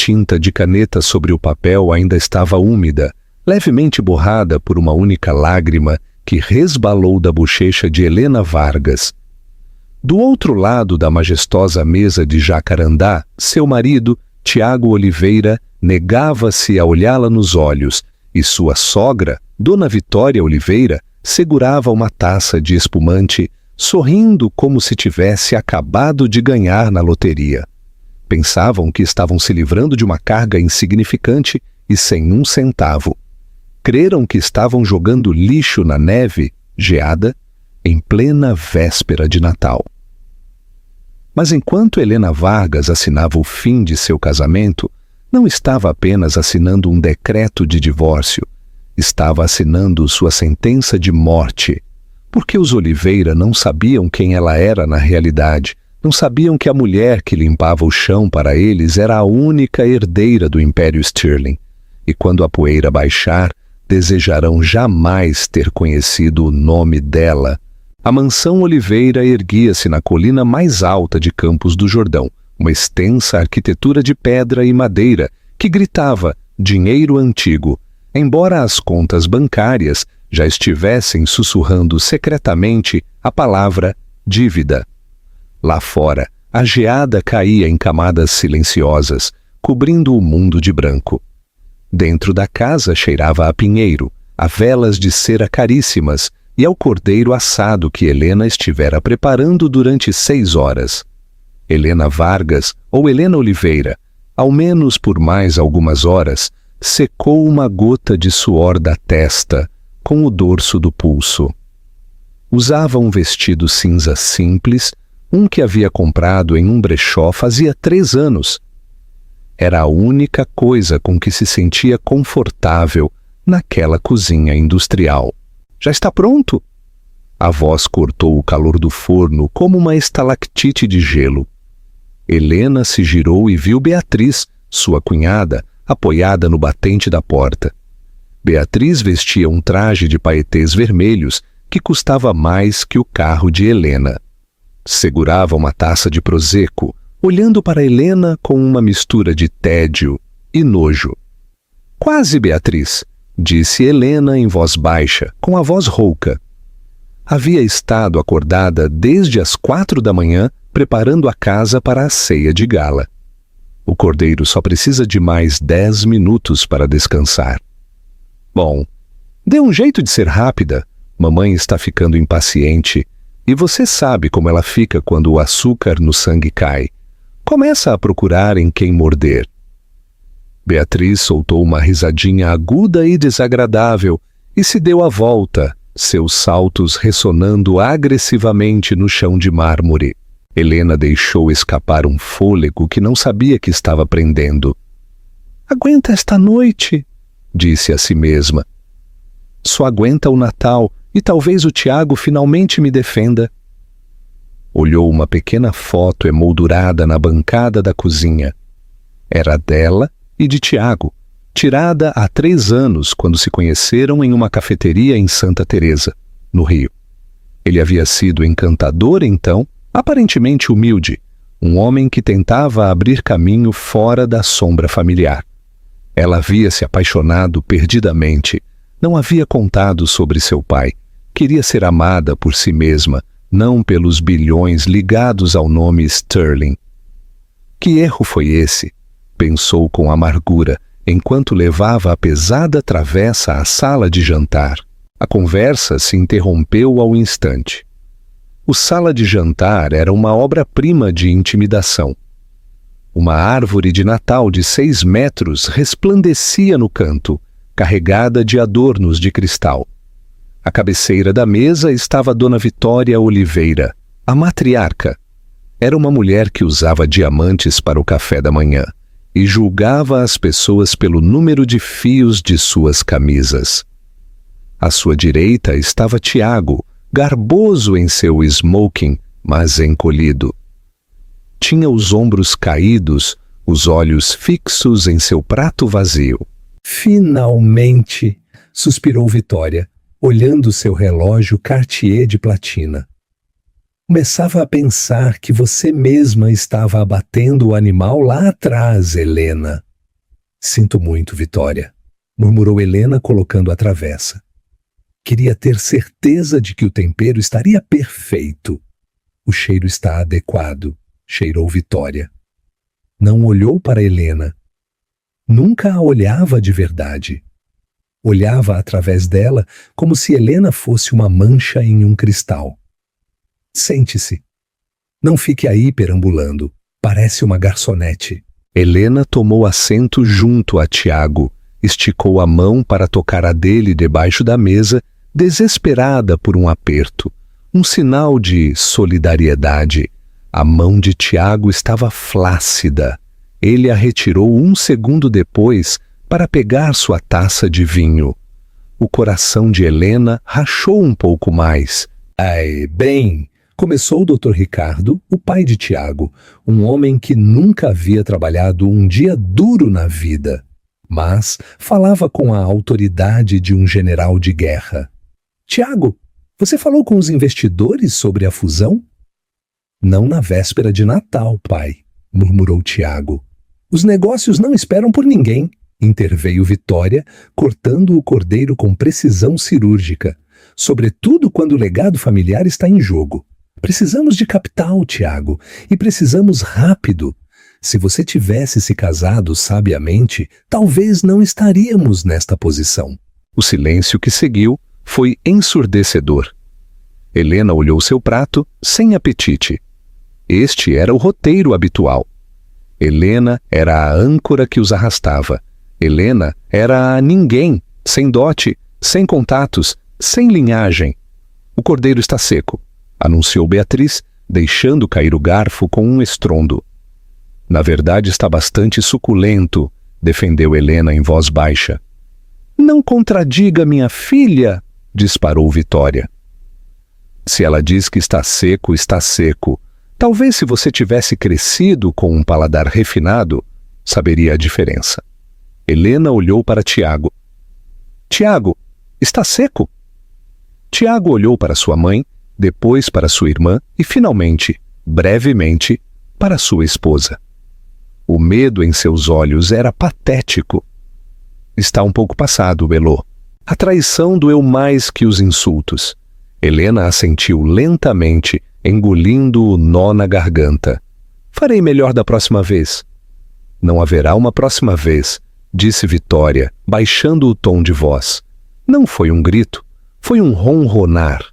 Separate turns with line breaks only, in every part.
tinta de caneta sobre o papel ainda estava úmida, levemente borrada por uma única lágrima que resbalou da bochecha de Helena Vargas. Do outro lado da majestosa mesa de jacarandá, seu marido, Tiago Oliveira, negava-se a olhá-la nos olhos, e sua sogra, Dona Vitória Oliveira, segurava uma taça de espumante, sorrindo como se tivesse acabado de ganhar na loteria. Pensavam que estavam se livrando de uma carga insignificante e sem um centavo. Creram que estavam jogando lixo na neve, geada, em plena véspera de Natal. Mas enquanto Helena Vargas assinava o fim de seu casamento, não estava apenas assinando um decreto de divórcio, estava assinando sua sentença de morte, porque os Oliveira não sabiam quem ela era na realidade, não sabiam que a mulher que limpava o chão para eles era a única herdeira do Império Stirling, e quando a poeira baixar, desejarão jamais ter conhecido o nome dela. A mansão Oliveira erguia-se na colina mais alta de Campos do Jordão, uma extensa arquitetura de pedra e madeira que gritava dinheiro antigo, embora as contas bancárias já estivessem sussurrando secretamente a palavra dívida. Lá fora, a geada caía em camadas silenciosas, cobrindo o mundo de branco. Dentro da casa cheirava a pinheiro, a velas de cera caríssimas e ao cordeiro assado que Helena estivera preparando durante 6 horas. Helena Vargas ou Helena Oliveira, ao menos por mais algumas horas, secou uma gota de suor da testa com o dorso do pulso. Usava um vestido cinza simples, um que havia comprado em um brechó fazia 3 anos. Era a única coisa com que se sentia confortável naquela cozinha industrial. Já está pronto? A voz cortou o calor do forno como uma estalactite de gelo. Helena se girou e viu Beatriz, sua cunhada, apoiada no batente da porta. Beatriz vestia um traje de paetês vermelhos que custava mais que o carro de Helena. Segurava uma taça de prosecco, olhando para Helena com uma mistura de tédio e nojo. Quase, Beatriz, disse Helena em voz baixa, com a voz rouca. Havia estado acordada desde as 4 da manhã, preparando a casa para a ceia de gala. O cordeiro só precisa de mais 10 minutos para descansar. Bom, dê um jeito de ser rápida. Mamãe está ficando impaciente, e você sabe como ela fica quando o açúcar no sangue cai. Começa a procurar em quem morder. Beatriz soltou uma risadinha aguda e desagradável e se deu a volta, seus saltos ressonando agressivamente no chão de mármore. Helena deixou escapar um fôlego que não sabia que estava prendendo. Aguenta esta noite, disse a si mesma. Só aguenta o Natal e talvez o Tiago finalmente me defenda. Olhou uma pequena foto emoldurada na bancada da cozinha. Era dela e de Tiago, tirada há 3 anos quando se conheceram em uma cafeteria em Santa Teresa, no Rio. Ele havia sido encantador então, aparentemente humilde, um homem que tentava abrir caminho fora da sombra familiar. Ela havia se apaixonado perdidamente, não havia contado sobre seu pai, queria ser amada por si mesma, não pelos bilhões ligados ao nome Stirling. Que erro foi esse? Pensou com amargura, enquanto levava a pesada travessa à sala de jantar. A conversa se interrompeu ao instante. O sala de jantar era uma obra-prima de intimidação. Uma árvore de Natal de 6 metros resplandecia no canto, carregada de adornos de cristal. À cabeceira da mesa estava Dona Vitória Oliveira, a matriarca. Era uma mulher que usava diamantes para o café da manhã e julgava as pessoas pelo número de fios de suas camisas. À sua direita estava Tiago, garboso em seu smoking, mas encolhido. Tinha os ombros caídos, os olhos fixos em seu prato vazio. Finalmente, suspirou Vitória, olhando seu relógio Cartier de platina. Começava a pensar que você mesma estava abatendo o animal lá atrás, Helena. Sinto muito, Vitória, murmurou Helena colocando a travessa. Queria ter certeza de que o tempero estaria perfeito. O cheiro está adequado, cheirou Vitória. Não olhou para Helena. Nunca a olhava de verdade. Olhava através dela como se Helena fosse uma mancha em um cristal. Sente-se. Não fique aí perambulando. Parece uma garçonete. Helena tomou assento junto a Tiago, esticou a mão para tocar a dele debaixo da mesa, desesperada por um aperto, um sinal de solidariedade. A mão de Tiago estava flácida. Ele a retirou um segundo depois para pegar sua taça de vinho. O coração de Helena rachou um pouco mais. Ai, bem, começou o Dr. Ricardo, o pai de Tiago, um homem que nunca havia trabalhado um dia duro na vida, mas falava com a autoridade de um general de guerra. Tiago, você falou com os investidores sobre a fusão? Não na véspera de Natal, pai, murmurou Tiago. Os negócios não esperam por ninguém, interveio Vitória, cortando o cordeiro com precisão cirúrgica, sobretudo quando o legado familiar está em jogo. Precisamos de capital, Tiago, e precisamos rápido. Se você tivesse se casado sabiamente, talvez não estaríamos nesta posição. O silêncio que seguiu foi ensurdecedor. Helena olhou seu prato sem apetite. Este era o roteiro habitual. Helena era a âncora que os arrastava. Helena era a ninguém, sem dote, sem contatos, sem linhagem. O cordeiro está seco, anunciou Beatriz, deixando cair o garfo com um estrondo. Na verdade está bastante suculento, defendeu Helena em voz baixa. Não contradiga minha filha, disparou Vitória. Se ela diz que está seco, está seco. Talvez se você tivesse crescido com um paladar refinado, saberia a diferença. Helena olhou para Tiago. Tiago, está seco? Tiago olhou para sua mãe, depois para sua irmã e, finalmente, brevemente, para sua esposa. O medo em seus olhos era patético. Está um pouco passado, belou. A traição doeu mais que os insultos. Helena assentiu lentamente, engolindo o nó na garganta. Farei melhor da próxima vez. Não haverá uma próxima vez, disse Vitória, baixando o tom de voz. Não foi um grito, foi um ronronar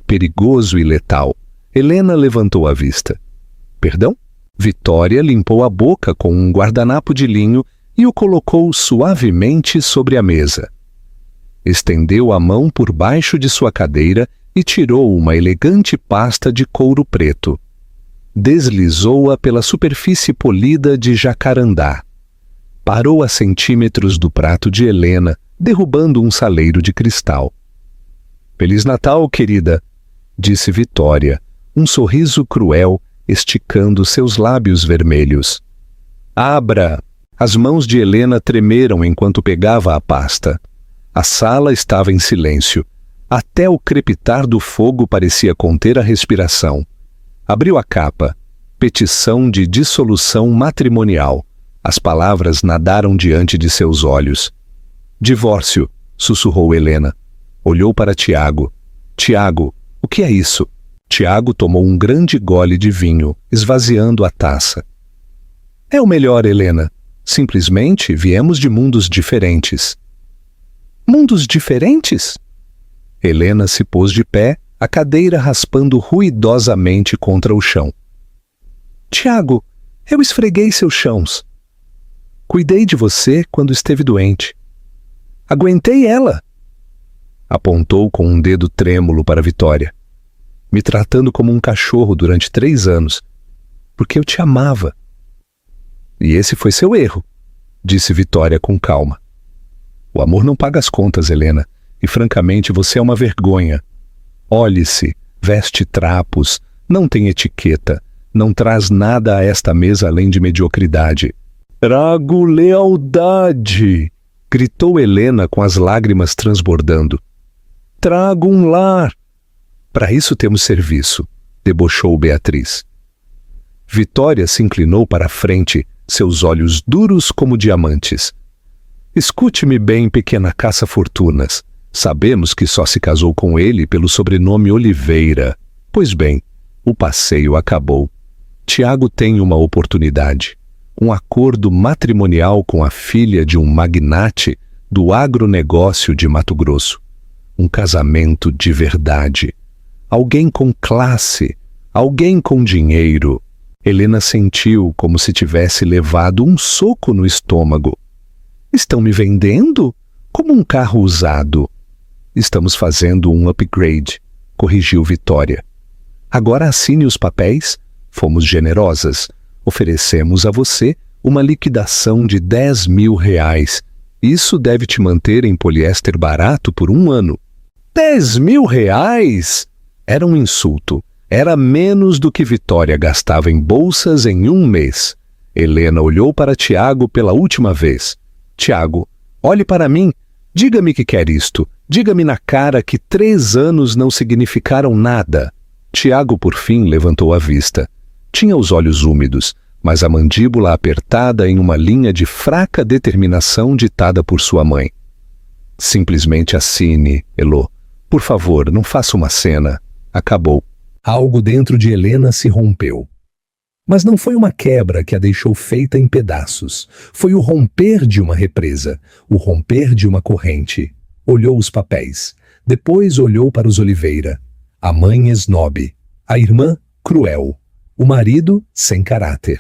perigoso e letal. Helena levantou a vista. Perdão? Vitória limpou a boca com um guardanapo de linho e o colocou suavemente sobre a mesa. Estendeu a mão por baixo de sua cadeira e tirou uma elegante pasta de couro preto. Deslizou-a pela superfície polida de jacarandá. Parou a centímetros do prato de Helena, derrubando um saleiro de cristal. Feliz Natal, querida, disse Vitória, um sorriso cruel esticando seus lábios vermelhos. Abra! As mãos de Helena tremeram enquanto pegava a pasta. A sala estava em silêncio. Até o crepitar do fogo parecia conter a respiração. Abriu a capa. Petição de dissolução matrimonial. As palavras nadaram diante de seus olhos. Divórcio, sussurrou Helena. Olhou para Tiago. Tiago, o que é isso? Tiago tomou um grande gole de vinho, esvaziando a taça. É o melhor, Helena. Simplesmente viemos de mundos diferentes. Mundos diferentes? Helena se pôs de pé, a cadeira raspando ruidosamente contra o chão. Tiago, eu esfreguei seus chãos. Cuidei de você quando esteve doente. Aguentei ela. Apontou com um dedo trêmulo para Vitória. Me tratando como um cachorro durante 3 anos, porque eu te amava. E esse foi seu erro, disse Vitória com calma. O amor não paga as contas, Helena, e francamente você é uma vergonha. Olhe-se, veste trapos, não tem etiqueta, não traz nada a esta mesa além de mediocridade. Trago lealdade, gritou Helena com as lágrimas transbordando. Trago um lar. Para isso temos serviço, debochou Beatriz. Vitória se inclinou para a frente, seus olhos duros como diamantes. Escute-me bem, pequena caça-fortunas. Sabemos que só se casou com ele pelo sobrenome Oliveira. Pois bem, o passeio acabou. Tiago tem uma oportunidade. Um acordo matrimonial com a filha de um magnate do agronegócio de Mato Grosso. Um casamento de verdade. Alguém com classe, alguém com dinheiro. Helena sentiu como se tivesse levado um soco no estômago. Estão me vendendo? Como um carro usado. Estamos fazendo um upgrade, corrigiu Vitória. Agora assine os papéis. Fomos generosas. Oferecemos a você uma liquidação de R$10.000. Isso deve te manter em poliéster barato por 1 ano. R$10.000? Era um insulto. Era menos do que Vitória gastava em bolsas em 1 mês. Helena olhou para Tiago pela última vez. Tiago, olhe para mim. Diga-me que quer isto. Diga-me na cara que 3 anos não significaram nada. Tiago, por fim, levantou a vista. Tinha os olhos úmidos, mas a mandíbula apertada em uma linha de fraca determinação ditada por sua mãe. Simplesmente assine, Elô. Por favor, não faça uma cena. Acabou. Algo dentro de Helena se rompeu. Mas não foi uma quebra que a deixou feita em pedaços. Foi o romper de uma represa, o romper de uma corrente. Olhou os papéis. Depois olhou para os Oliveira. A mãe esnobe. A irmã cruel. O marido sem caráter.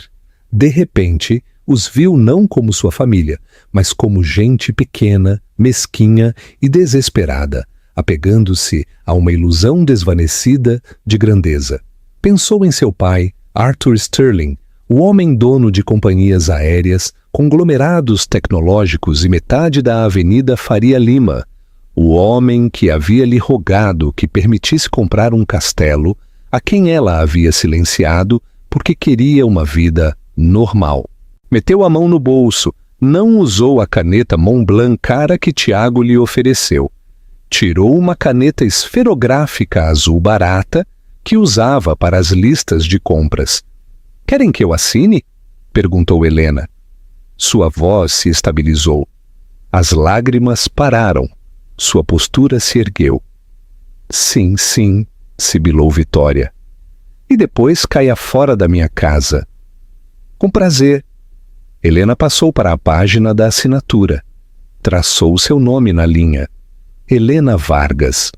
De repente, os viu não como sua família, mas como gente pequena, mesquinha e desesperada, apegando-se a uma ilusão desvanecida de grandeza. Pensou em seu pai, Arthur Sterling, o homem dono de companhias aéreas, conglomerados tecnológicos e metade da Avenida Faria Lima, o homem que havia lhe rogado que permitisse comprar um castelo, a quem ela havia silenciado porque queria uma vida normal. Meteu a mão no bolso, não usou a caneta Montblanc cara que Tiago lhe ofereceu. Tirou uma caneta esferográfica azul barata que usava para as listas de compras. Querem que eu assine? Perguntou Helena. Sua voz se estabilizou. As lágrimas pararam. Sua postura se ergueu. Sim, sim, sibilou Vitória. E depois caia fora da minha casa. Com prazer. Helena passou para a página da assinatura. Traçou seu nome na linha. Helena Vargas.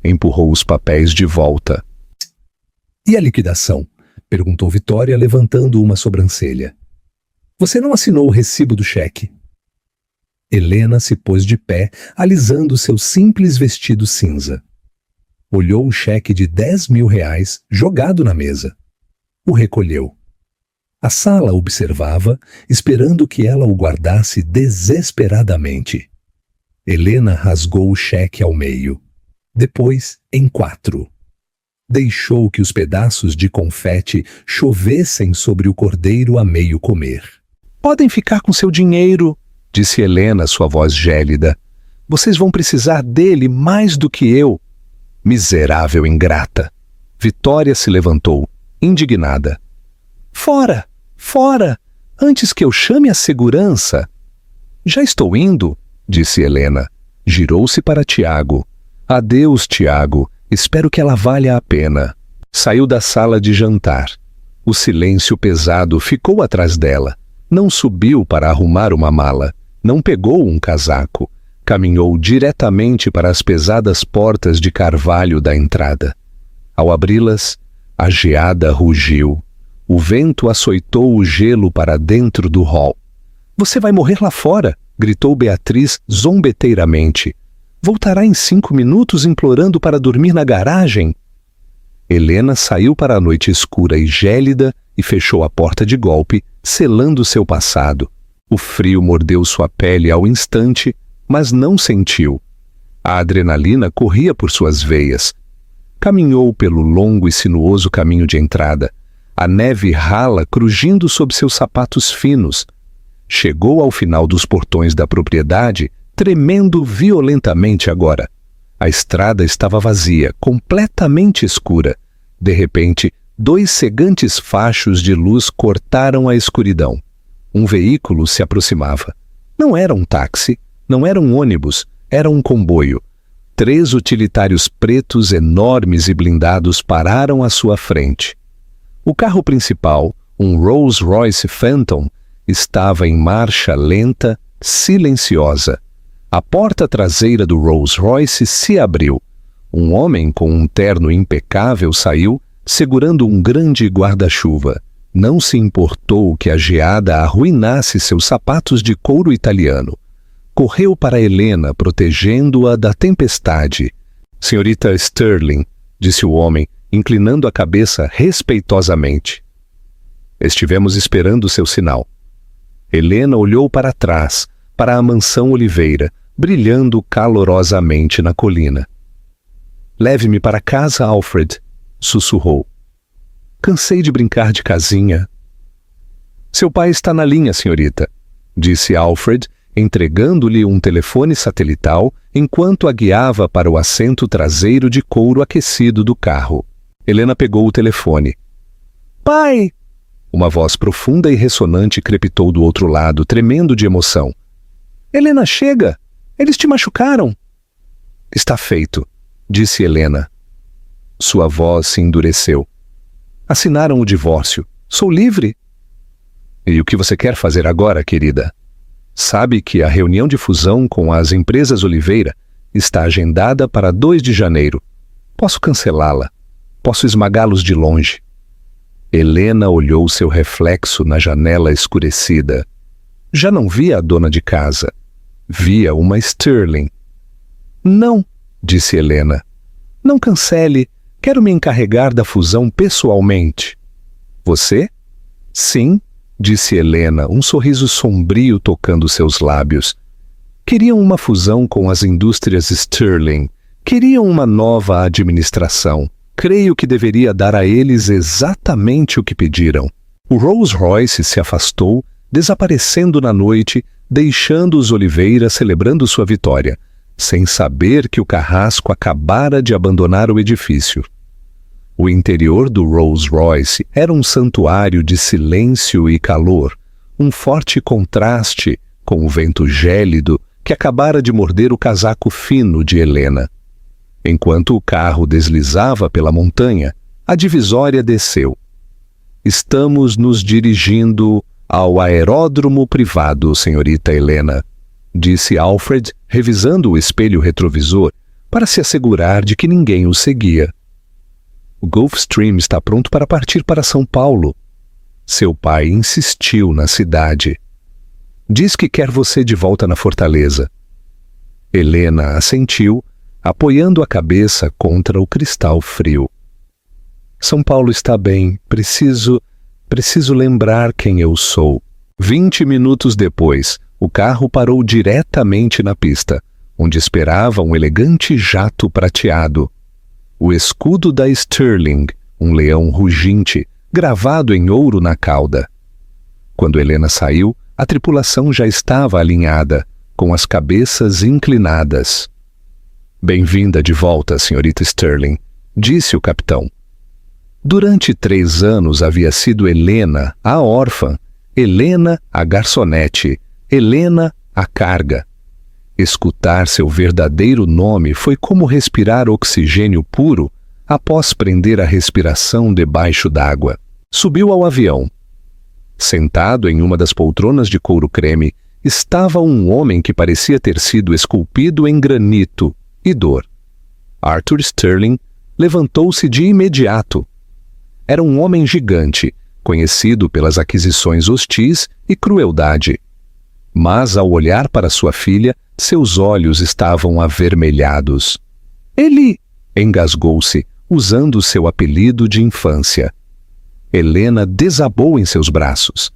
Empurrou os papéis de volta. E a liquidação? Perguntou Vitória, levantando uma sobrancelha. Você não assinou o recibo do cheque? Helena se pôs de pé, alisando seu simples vestido cinza. Olhou o cheque de R$10.000 jogado na mesa. O recolheu. A sala observava, esperando que ela o guardasse desesperadamente. Helena rasgou o cheque ao meio. Depois, em 4. Deixou que os pedaços de confete chovessem sobre o cordeiro a meio comer. Podem ficar com seu dinheiro, disse Helena, sua voz gélida. Vocês vão precisar dele mais do que eu. Miserável ingrata. Vitória se levantou, indignada. Fora! Fora! Antes que eu chame a segurança. Já estou indo, disse Helena. Girou-se para Tiago. Adeus, Tiago. Espero que ela valha a pena. Saiu da sala de jantar. O silêncio pesado ficou atrás dela. Não subiu para arrumar uma mala. Não pegou um casaco. Caminhou diretamente para as pesadas portas de carvalho da entrada. Ao abri-las, a geada rugiu. O vento açoitou o gelo para dentro do hall. Você vai morrer lá fora, gritou Beatriz zombeteiramente. Voltará em 5 minutos implorando para dormir na garagem. Helena saiu para a noite escura e gélida e fechou a porta de golpe, selando seu passado. O frio mordeu sua pele ao instante, mas não sentiu. A adrenalina corria por suas veias. Caminhou pelo longo e sinuoso caminho de entrada, a neve rala crujindo sob seus sapatos finos. Chegou ao final dos portões da propriedade, tremendo violentamente agora. A estrada estava vazia, completamente escura. De repente, 2 cegantes fachos de luz cortaram a escuridão. Um veículo se aproximava. Não era um táxi, não era um ônibus, era um comboio. 3 utilitários pretos enormes e blindados pararam à sua frente. O carro principal, um Rolls-Royce Phantom, estava em marcha lenta, silenciosa. A porta traseira do Rolls-Royce se abriu. Um homem com um terno impecável saiu, segurando um grande guarda-chuva. Não se importou que a geada arruinasse seus sapatos de couro italiano. Correu para Helena, protegendo-a da tempestade. Senhorita Sterling, disse o homem, inclinando a cabeça respeitosamente. Estivemos esperando seu sinal. Helena olhou para trás, para a mansão Oliveira, brilhando calorosamente na colina. Leve-me para casa, Alfred, sussurrou. Cansei de brincar de casinha. Seu pai está na linha, senhorita, disse Alfred, entregando-lhe um telefone satelital enquanto a guiava para o assento traseiro de couro aquecido do carro. Helena pegou o telefone. Pai! Uma voz profunda e ressonante crepitou do outro lado, tremendo de emoção. Helena, chega! Eles te machucaram! Está feito, disse Helena. Sua voz se endureceu. Assinaram o divórcio. Sou livre. E o que você quer fazer agora, querida? Sabe que a reunião de fusão com as empresas Oliveira está agendada para 2 de janeiro. Posso cancelá-la. Posso esmagá-los de longe. Helena olhou seu reflexo na janela escurecida. Já não via a dona de casa. Via uma Sterling. Não, disse Helena. Não cancele. Quero me encarregar da fusão pessoalmente. Você? Sim, disse Helena, um sorriso sombrio tocando seus lábios. Queriam uma fusão com as indústrias Sterling. Queriam uma nova administração. Creio que deveria dar a eles exatamente o que pediram. O Rolls-Royce se afastou, desaparecendo na noite, deixando os Oliveira celebrando sua vitória, sem saber que o carrasco acabara de abandonar o edifício. O interior do Rolls-Royce era um santuário de silêncio e calor, um forte contraste com o vento gélido que acabara de morder o casaco fino de Helena. Enquanto o carro deslizava pela montanha, a divisória desceu. Estamos nos dirigindo ao aeródromo privado, senhorita Helena, disse Alfred, revisando o espelho retrovisor para se assegurar de que ninguém o seguia. O Gulfstream está pronto para partir para São Paulo. Seu pai insistiu na cidade. Diz que quer você de volta na fortaleza. Helena assentiu, apoiando a cabeça contra o cristal frio. São Paulo está bem. Preciso lembrar quem eu sou. 20 minutos depois, o carro parou diretamente na pista, onde esperava um elegante jato prateado. O escudo da Sterling, um leão ruginte, gravado em ouro na cauda. Quando Helena saiu, a tripulação já estava alinhada, com as cabeças inclinadas. Bem-vinda de volta, senhorita Sterling, disse o capitão. Durante 3 anos havia sido Helena, a órfã, Helena, a garçonete, Helena, a carga. Escutar seu verdadeiro nome foi como respirar oxigênio puro após prender a respiração debaixo d'água. Subiu ao avião. Sentado em uma das poltronas de couro creme, estava um homem que parecia ter sido esculpido em granito e dor. Arthur Sterling levantou-se de imediato. Era um homem gigante, conhecido pelas aquisições hostis e crueldade. Mas, ao olhar para sua filha, seus olhos estavam avermelhados. Ele! Engasgou-se, usando seu apelido de infância. Helena desabou em seus braços.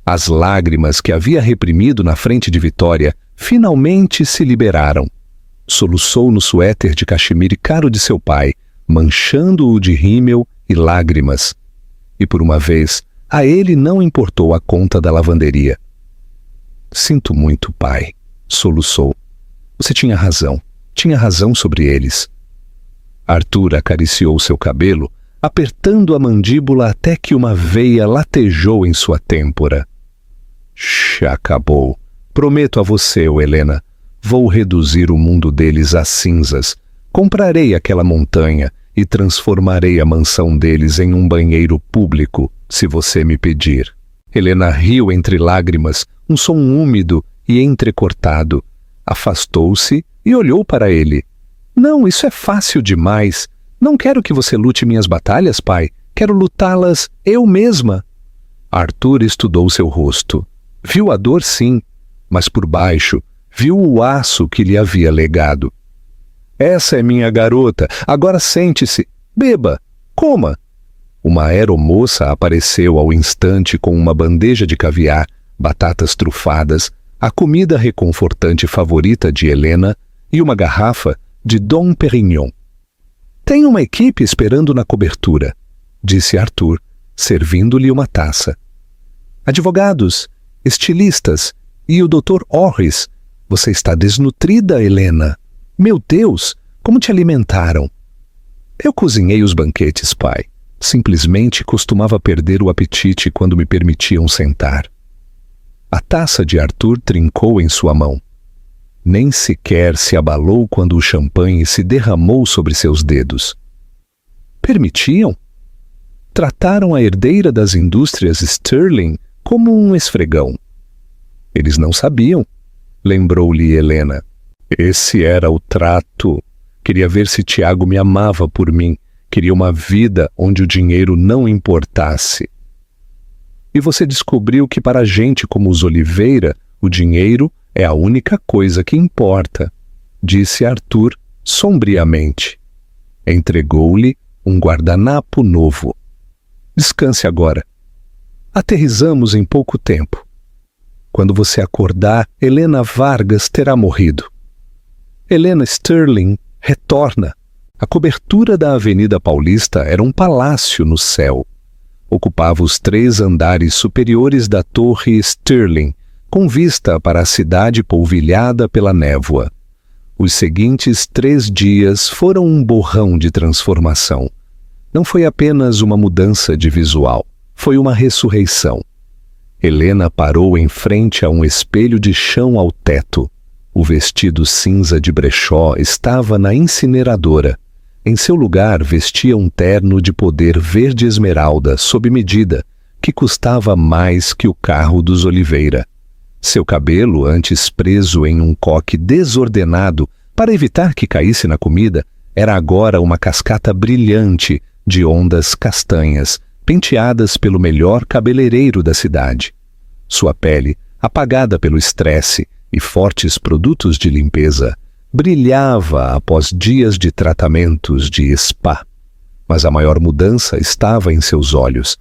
As lágrimas que havia reprimido na frente de Vitória finalmente se liberaram. Soluçou no suéter de cachemire caro de seu pai, manchando-o de rímel e lágrimas. E por uma vez, a ele não importou a conta da lavanderia. Sinto muito, pai, soluçou. Você tinha razão sobre eles. Arthur acariciou seu cabelo, apertando a mandíbula até que uma veia latejou em sua têmpora. Acabou. Prometo a você, oh Helena, vou reduzir o mundo deles a cinzas. Comprarei aquela montanha e transformarei a mansão deles em um banheiro público, se você me pedir. Helena riu entre lágrimas, um som úmido e entrecortado. Afastou-se e olhou para ele. Não, isso é fácil demais. Não quero que você lute minhas batalhas, pai. Quero lutá-las eu mesma. Arthur estudou seu rosto. Viu a dor, sim, mas por baixo viu o aço que lhe havia legado. Essa é minha garota. Agora sente-se. Beba. Coma. Uma aeromoça apareceu ao instante com uma bandeja de caviar, batatas trufadas, a comida reconfortante favorita de Helena e uma garrafa de Dom Perignon. Tem uma equipe esperando na cobertura, disse Arthur, servindo-lhe uma taça. Advogados, estilistas e o Dr. Orris. Você está desnutrida, Helena. Meu Deus, como te alimentaram? Eu cozinhei os banquetes, pai. Simplesmente costumava perder o apetite quando me permitiam sentar. A taça de Arthur trincou em sua mão. Nem sequer se abalou quando o champanhe se derramou sobre seus dedos. Permitiam? Trataram a herdeira das indústrias Sterling como um esfregão. Eles não sabiam, lembrou-lhe Helena. Esse era o trato. Queria ver se Tiago me amava por mim. Queria uma vida onde o dinheiro não importasse. E você descobriu que para gente como os Oliveira, o dinheiro é a única coisa que importa, disse Arthur sombriamente. Entregou-lhe um guardanapo novo. Descanse agora. Aterrissamos em pouco tempo. Quando você acordar, Helena Vargas terá morrido. Helena Sterling retorna. A cobertura da Avenida Paulista era um palácio no céu. Ocupava os 3 andares superiores da Torre Sterling, com vista para a cidade polvilhada pela névoa. Os seguintes 3 dias foram um borrão de transformação. Não foi apenas uma mudança de visual, foi uma ressurreição. Helena parou em frente a um espelho de chão ao teto. O vestido cinza de brechó estava na incineradora. Em seu lugar vestia um terno de poder verde esmeralda sob medida, que custava mais que o carro dos Oliveira. Seu cabelo, antes preso em um coque desordenado para evitar que caísse na comida, era agora uma cascata brilhante de ondas castanhas, penteadas pelo melhor cabeleireiro da cidade. Sua pele, apagada pelo estresse e fortes produtos de limpeza, brilhava após dias de tratamentos de spa. Mas a maior mudança estava em seus olhos.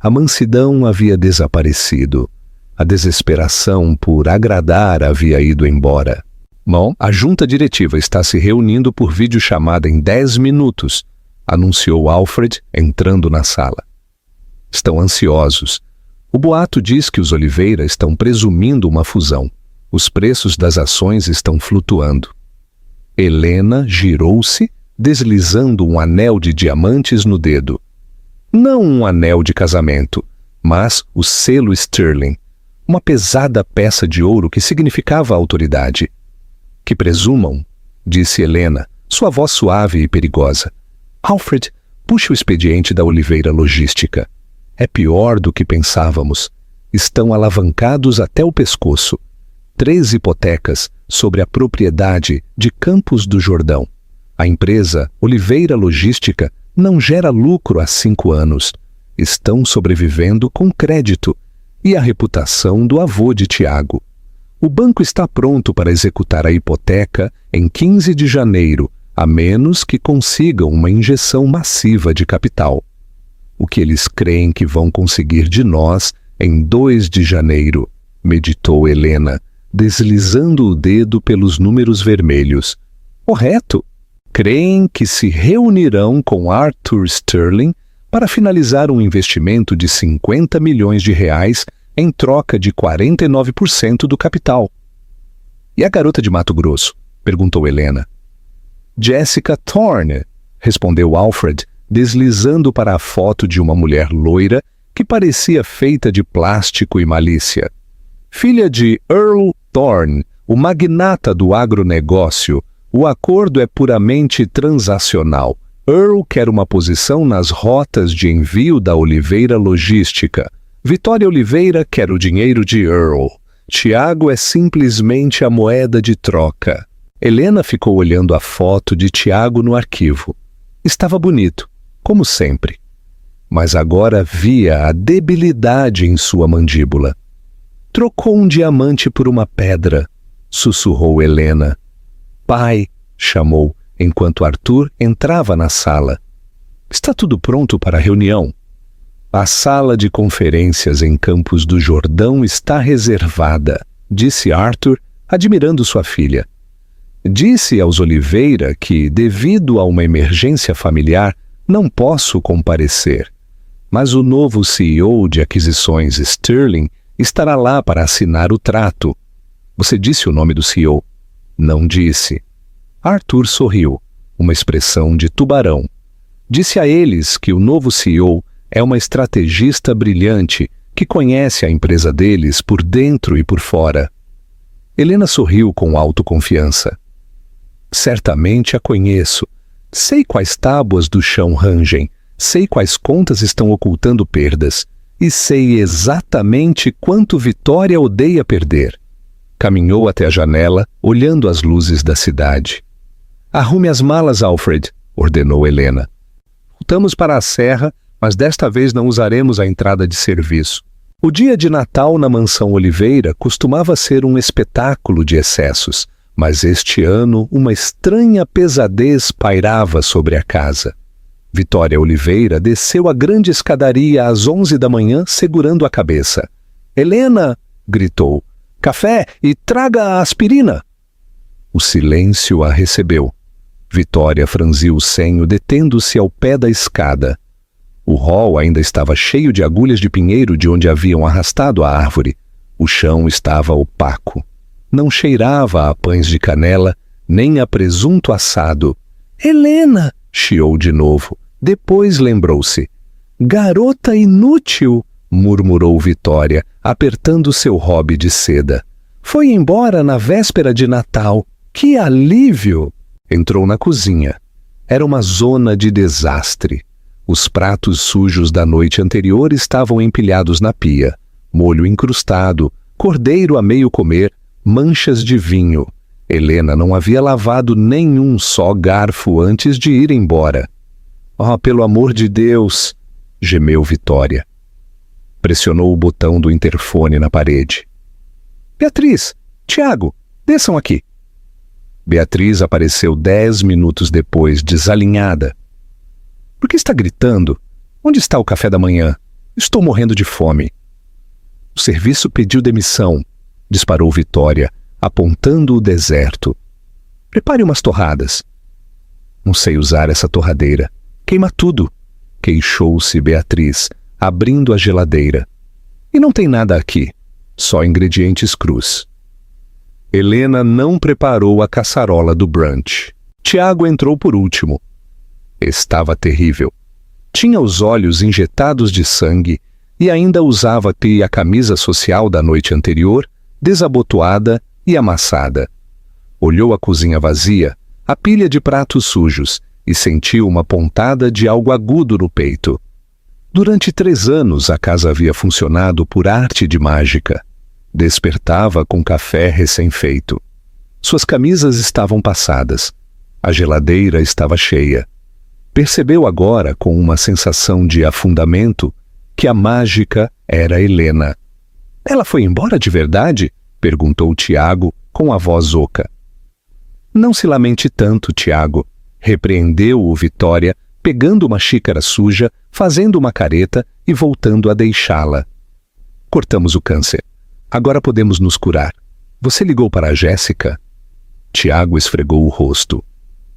A mansidão havia desaparecido. A desesperação por agradar havia ido embora. Bom, a junta diretiva está se reunindo por videochamada em 10 minutos, anunciou Alfred, entrando na sala. Estão ansiosos. O boato diz que os Oliveira estão presumindo uma fusão. Os preços das ações estão flutuando. Helena girou-se, deslizando um anel de diamantes no dedo. Não um anel de casamento, mas o selo Sterling, uma pesada peça de ouro que significava autoridade. Que presumam, disse Helena, sua voz suave e perigosa. Alfred, puxe o expediente da Oliveira Logística. É pior do que pensávamos. Estão alavancados até o pescoço. 3 hipotecas sobre a propriedade de Campos do Jordão. A empresa Oliveira Logística não gera lucro há 5 anos. Estão sobrevivendo com crédito e a reputação do avô de Tiago. O banco está pronto para executar a hipoteca em 15 de janeiro, a menos que consigam uma injeção massiva de capital. O que eles creem que vão conseguir de nós em 2 de janeiro, meditou Helena, deslizando o dedo pelos números vermelhos. Correto. Creem que se reunirão com Arthur Sterling para finalizar um investimento de 50 milhões de reais em troca de 49% do capital. E a garota de Mato Grosso? Perguntou Helena. Jessica Thorne, respondeu Alfred, deslizando para a foto de uma mulher loira que parecia feita de plástico e malícia. Filha de Earl Thorne, o magnata do agronegócio, o acordo é puramente transacional. Earl quer uma posição nas rotas de envio da Oliveira Logística. Vitória Oliveira quer o dinheiro de Earl. Tiago é simplesmente a moeda de troca. Helena ficou olhando a foto de Tiago no arquivo. Estava bonito, como sempre. Mas agora via a debilidade em sua mandíbula. Trocou um diamante por uma pedra, sussurrou Helena. Pai, chamou, enquanto Arthur entrava na sala. Está tudo pronto para a reunião. A sala de conferências em Campos do Jordão está reservada, disse Arthur, admirando sua filha. Disse aos Oliveira que, devido a uma emergência familiar, não posso comparecer. Mas o novo CEO de aquisições Sterling estará lá para assinar o trato. Você disse o nome do CEO? Não disse. Arthur sorriu, uma expressão de tubarão. Disse a eles que o novo CEO é uma estrategista brilhante que conhece a empresa deles por dentro e por fora. Helena sorriu com autoconfiança. Certamente a conheço. Sei quais tábuas do chão rangem, sei quais contas estão ocultando perdas, e sei exatamente quanto Vitória odeia perder. Caminhou até a janela, olhando as luzes da cidade. Arrume as malas, Alfred, ordenou Helena. Voltamos para a serra, mas desta vez não usaremos a entrada de serviço. O dia de Natal na mansão Oliveira costumava ser um espetáculo de excessos, mas este ano uma estranha pesadez pairava sobre a casa. Vitória Oliveira desceu a grande escadaria às 11 da manhã segurando a cabeça. Helena! Gritou. Café e traga a aspirina! O silêncio a recebeu. Vitória franziu o senho, detendo-se ao pé da escada. O hall ainda estava cheio de agulhas de pinheiro de onde haviam arrastado a árvore. O chão estava opaco. Não cheirava a pães de canela, nem a presunto assado. Helena! Chiou de novo. Depois lembrou-se. Garota inútil! Murmurou Vitória, apertando seu hobby de seda. Foi embora na véspera de Natal. Que alívio! Entrou na cozinha. Era uma zona de desastre. Os pratos sujos da noite anterior estavam empilhados na pia. Molho encrustado, cordeiro a meio comer, manchas de vinho. Helena não havia lavado nenhum só garfo antes de ir embora. Oh, pelo amor de Deus! Gemeu Vitória. Pressionou o botão do interfone na parede. Beatriz! Tiago! Desçam aqui! Beatriz apareceu 10 minutos depois, desalinhada. Por que está gritando? Onde está o café da manhã? Estou morrendo de fome. O serviço pediu demissão, disparou Vitória, apontando o deserto. Prepare umas torradas. Não sei usar essa torradeira. Queima tudo, queixou-se Beatriz, abrindo a geladeira. E não tem nada aqui, só ingredientes crus. Helena não preparou a caçarola do brunch. Tiago entrou por último. Estava terrível. Tinha os olhos injetados de sangue e ainda usava a camisa social da noite anterior, desabotoada e amassada. Olhou a cozinha vazia, a pilha de pratos sujos, e sentiu uma pontada de algo agudo no peito. Durante 3 anos a casa havia funcionado por arte de mágica. Despertava com café recém-feito. Suas camisas estavam passadas. A geladeira estava cheia. Percebeu agora, com uma sensação de afundamento, que a mágica era Helena. Ela foi embora de verdade? Perguntou Tiago, com a voz oca. Não se lamente tanto, Tiago, repreendeu-o Vitória, pegando uma xícara suja, fazendo uma careta e voltando a deixá-la. Cortamos o câncer. Agora podemos nos curar. Você ligou para a Jéssica? Tiago esfregou o rosto.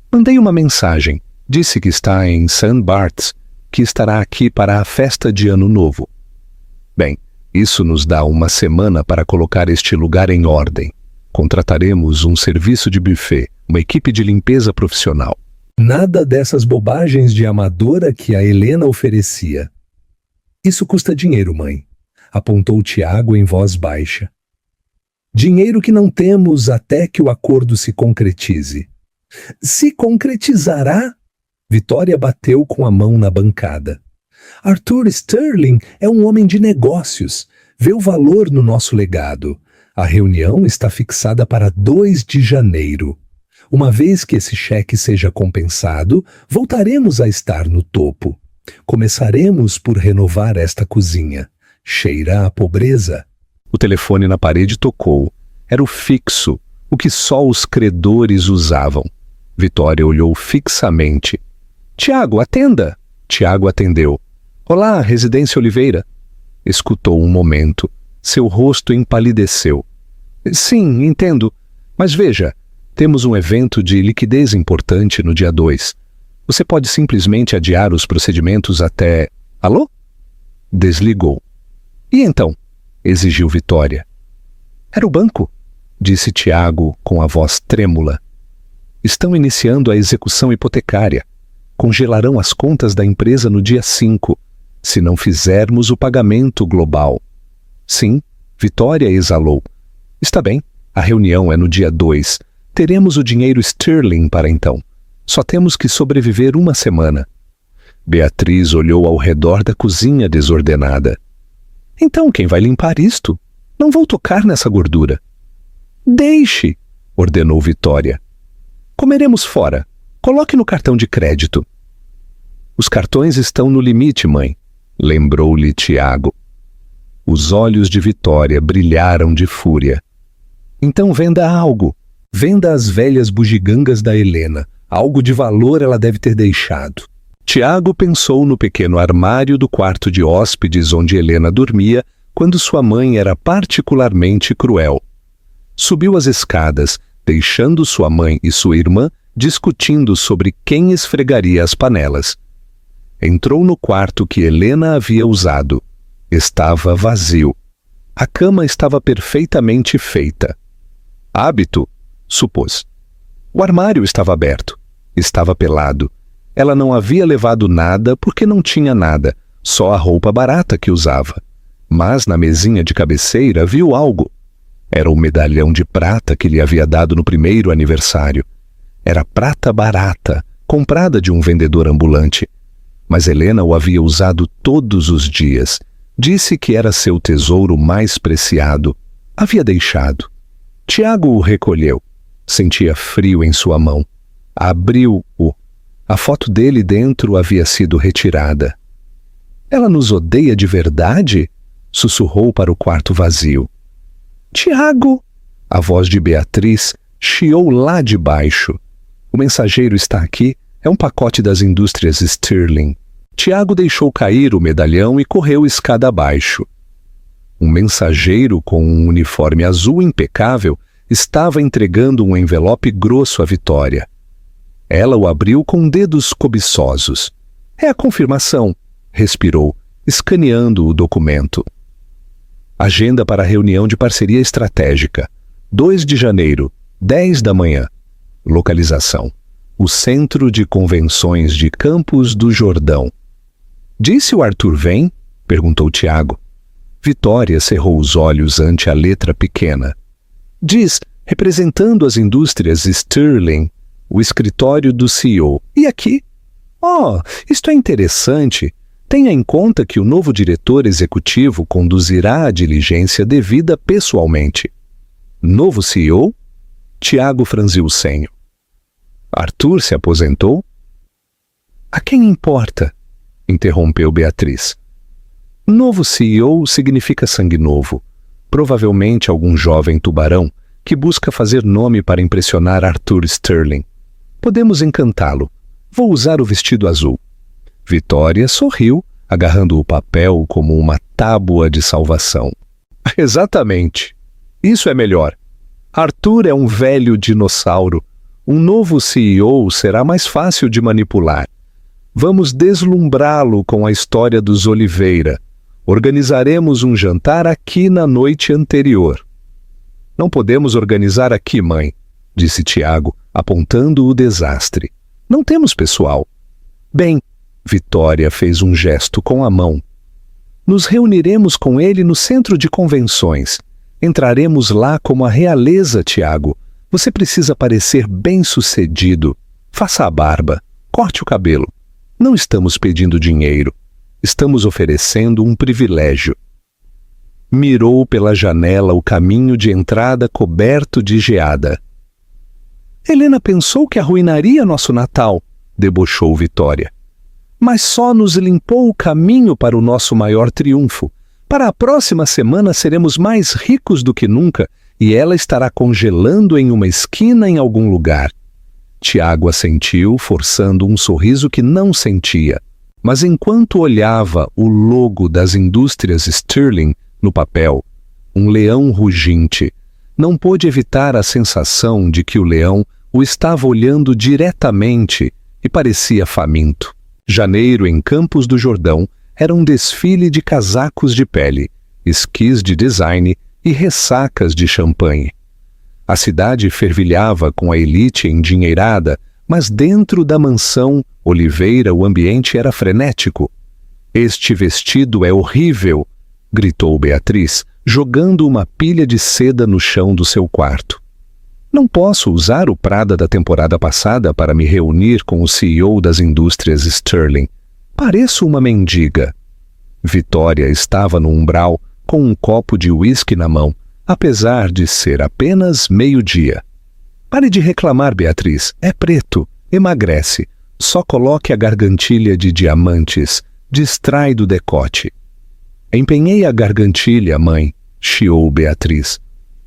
Mandei uma mensagem. Disse que está em St. Bart's, que estará aqui para a festa de Ano Novo. Bem, isso nos dá 1 semana para colocar este lugar em ordem. Contrataremos um serviço de buffet, uma equipe de limpeza profissional. Nada dessas bobagens de amadora que a Helena oferecia. Isso custa dinheiro, mãe, apontou Tiago em voz baixa. Dinheiro que não temos até que o acordo se concretize. Se concretizará? Vitória bateu com a mão na bancada. Arthur Sterling é um homem de negócios. Vê o valor no nosso legado. A reunião está fixada para 2 de janeiro. Uma vez que esse cheque seja compensado, voltaremos a estar no topo. Começaremos por renovar esta cozinha. Cheira a pobreza. O telefone na parede tocou. Era o fixo, o que só os credores usavam. Vitória olhou fixamente. Tiago, atenda! Tiago atendeu. Olá, Residência Oliveira. Escutou um momento. Seu rosto empalideceu. Sim, entendo. Mas veja, temos um evento de liquidez importante no dia 2. Você pode simplesmente adiar os procedimentos até... Alô? Desligou. E então? Exigiu Vitória. Era o banco, disse Tiago com a voz trêmula. Estão iniciando a execução hipotecária. Congelarão as contas da empresa no dia 5, se não fizermos o pagamento global. Sim, Vitória exalou. Está bem, a reunião é no dia 2. Teremos o dinheiro sterling para então. Só temos que sobreviver uma semana. Beatriz olhou ao redor da cozinha desordenada. Então quem vai limpar isto? Não vou tocar nessa gordura. Deixe, ordenou Vitória. Comeremos fora. Coloque no cartão de crédito. Os cartões estão no limite, mãe, lembrou-lhe Tiago. Os olhos de Vitória brilharam de fúria. Então venda algo. Venda as velhas bugigangas da Helena. Algo de valor ela deve ter deixado. Tiago pensou no pequeno armário do quarto de hóspedes onde Helena dormia quando sua mãe era particularmente cruel. Subiu as escadas, deixando sua mãe e sua irmã discutindo sobre quem esfregaria as panelas. Entrou no quarto que Helena havia usado. Estava vazio. A cama estava perfeitamente feita. Hábito, supôs. O armário estava aberto. Estava pelado. Ela não havia levado nada porque não tinha nada, só a roupa barata que usava. Mas na mesinha de cabeceira viu algo. Era o medalhão de prata que lhe havia dado no primeiro aniversário. Era prata barata, comprada de um vendedor ambulante. Mas Helena o havia usado todos os dias. Disse que era seu tesouro mais preciado. Havia deixado. Tiago o recolheu. Sentia frio em sua mão. Abriu-o. A foto dele dentro havia sido retirada. Ela nos odeia de verdade? Sussurrou para o quarto vazio. Tiago! A voz de Beatriz chiou lá de baixo. O mensageiro está aqui. É um pacote das indústrias Sterling. Tiago deixou cair o medalhão e correu escada abaixo. Um mensageiro com um uniforme azul impecável estava entregando um envelope grosso à Vitória. Ela o abriu com dedos cobiçosos. É a confirmação, respirou, escaneando o documento. Agenda para a reunião de parceria estratégica. 2 de janeiro, 10 da manhã. Localização: o Centro de Convenções de Campos do Jordão. Disse o Arthur vem? Perguntou Tiago. Vitória cerrou os olhos ante a letra pequena. Diz, representando as indústrias Sterling, o escritório do CEO. E aqui? Oh, isto é interessante. Tenha em conta que o novo diretor executivo conduzirá a diligência devida pessoalmente. Novo CEO? Tiago franziu o senho. Arthur se aposentou? A quem importa? Interrompeu Beatriz. Novo CEO significa sangue novo. Provavelmente algum jovem tubarão que busca fazer nome para impressionar Arthur Sterling. Podemos encantá-lo. Vou usar o vestido azul. Vitória sorriu, agarrando o papel como uma tábua de salvação. Exatamente. Isso é melhor. Arthur é um velho dinossauro. Um novo CEO será mais fácil de manipular. Vamos deslumbrá-lo com a história dos Oliveira. Organizaremos um jantar aqui na noite anterior. Não podemos organizar aqui, mãe, disse Tiago, apontando o desastre. Não temos pessoal. Bem, Vitória fez um gesto com a mão. Nos reuniremos com ele no centro de convenções. Entraremos lá como a realeza, Tiago. Você precisa parecer bem-sucedido. Faça a barba, corte o cabelo. Não estamos pedindo dinheiro. Estamos oferecendo um privilégio. Mirou pela janela o caminho de entrada coberto de geada. Helena pensou que arruinaria nosso Natal, debochou Vitória. Mas só nos limpou o caminho para o nosso maior triunfo. Para a próxima semana seremos mais ricos do que nunca e ela estará congelando em uma esquina em algum lugar. Tiago assentiu, forçando um sorriso que não sentia. Mas enquanto olhava o logo das indústrias Stirling no papel, um leão ruginte, não pôde evitar a sensação de que o leão o estava olhando diretamente e parecia faminto. Janeiro em Campos do Jordão era um desfile de casacos de pele, esquis de design e ressacas de champanhe. A cidade fervilhava com a elite endinheirada, mas dentro da mansão Oliveira o ambiente era frenético. "Este vestido é horrível!", gritou Beatriz, jogando uma pilha de seda no chão do seu quarto. "Não posso usar o Prada da temporada passada para me reunir com o CEO das indústrias Stirling. Pareço uma mendiga." Vitória estava no umbral com um copo de uísque na mão, apesar de ser apenas meio-dia. "Pare de reclamar, Beatriz. É preto. Emagrece. Só coloque a gargantilha de diamantes. Distrai do decote." "Empenhei a gargantilha, mãe", chiou Beatriz.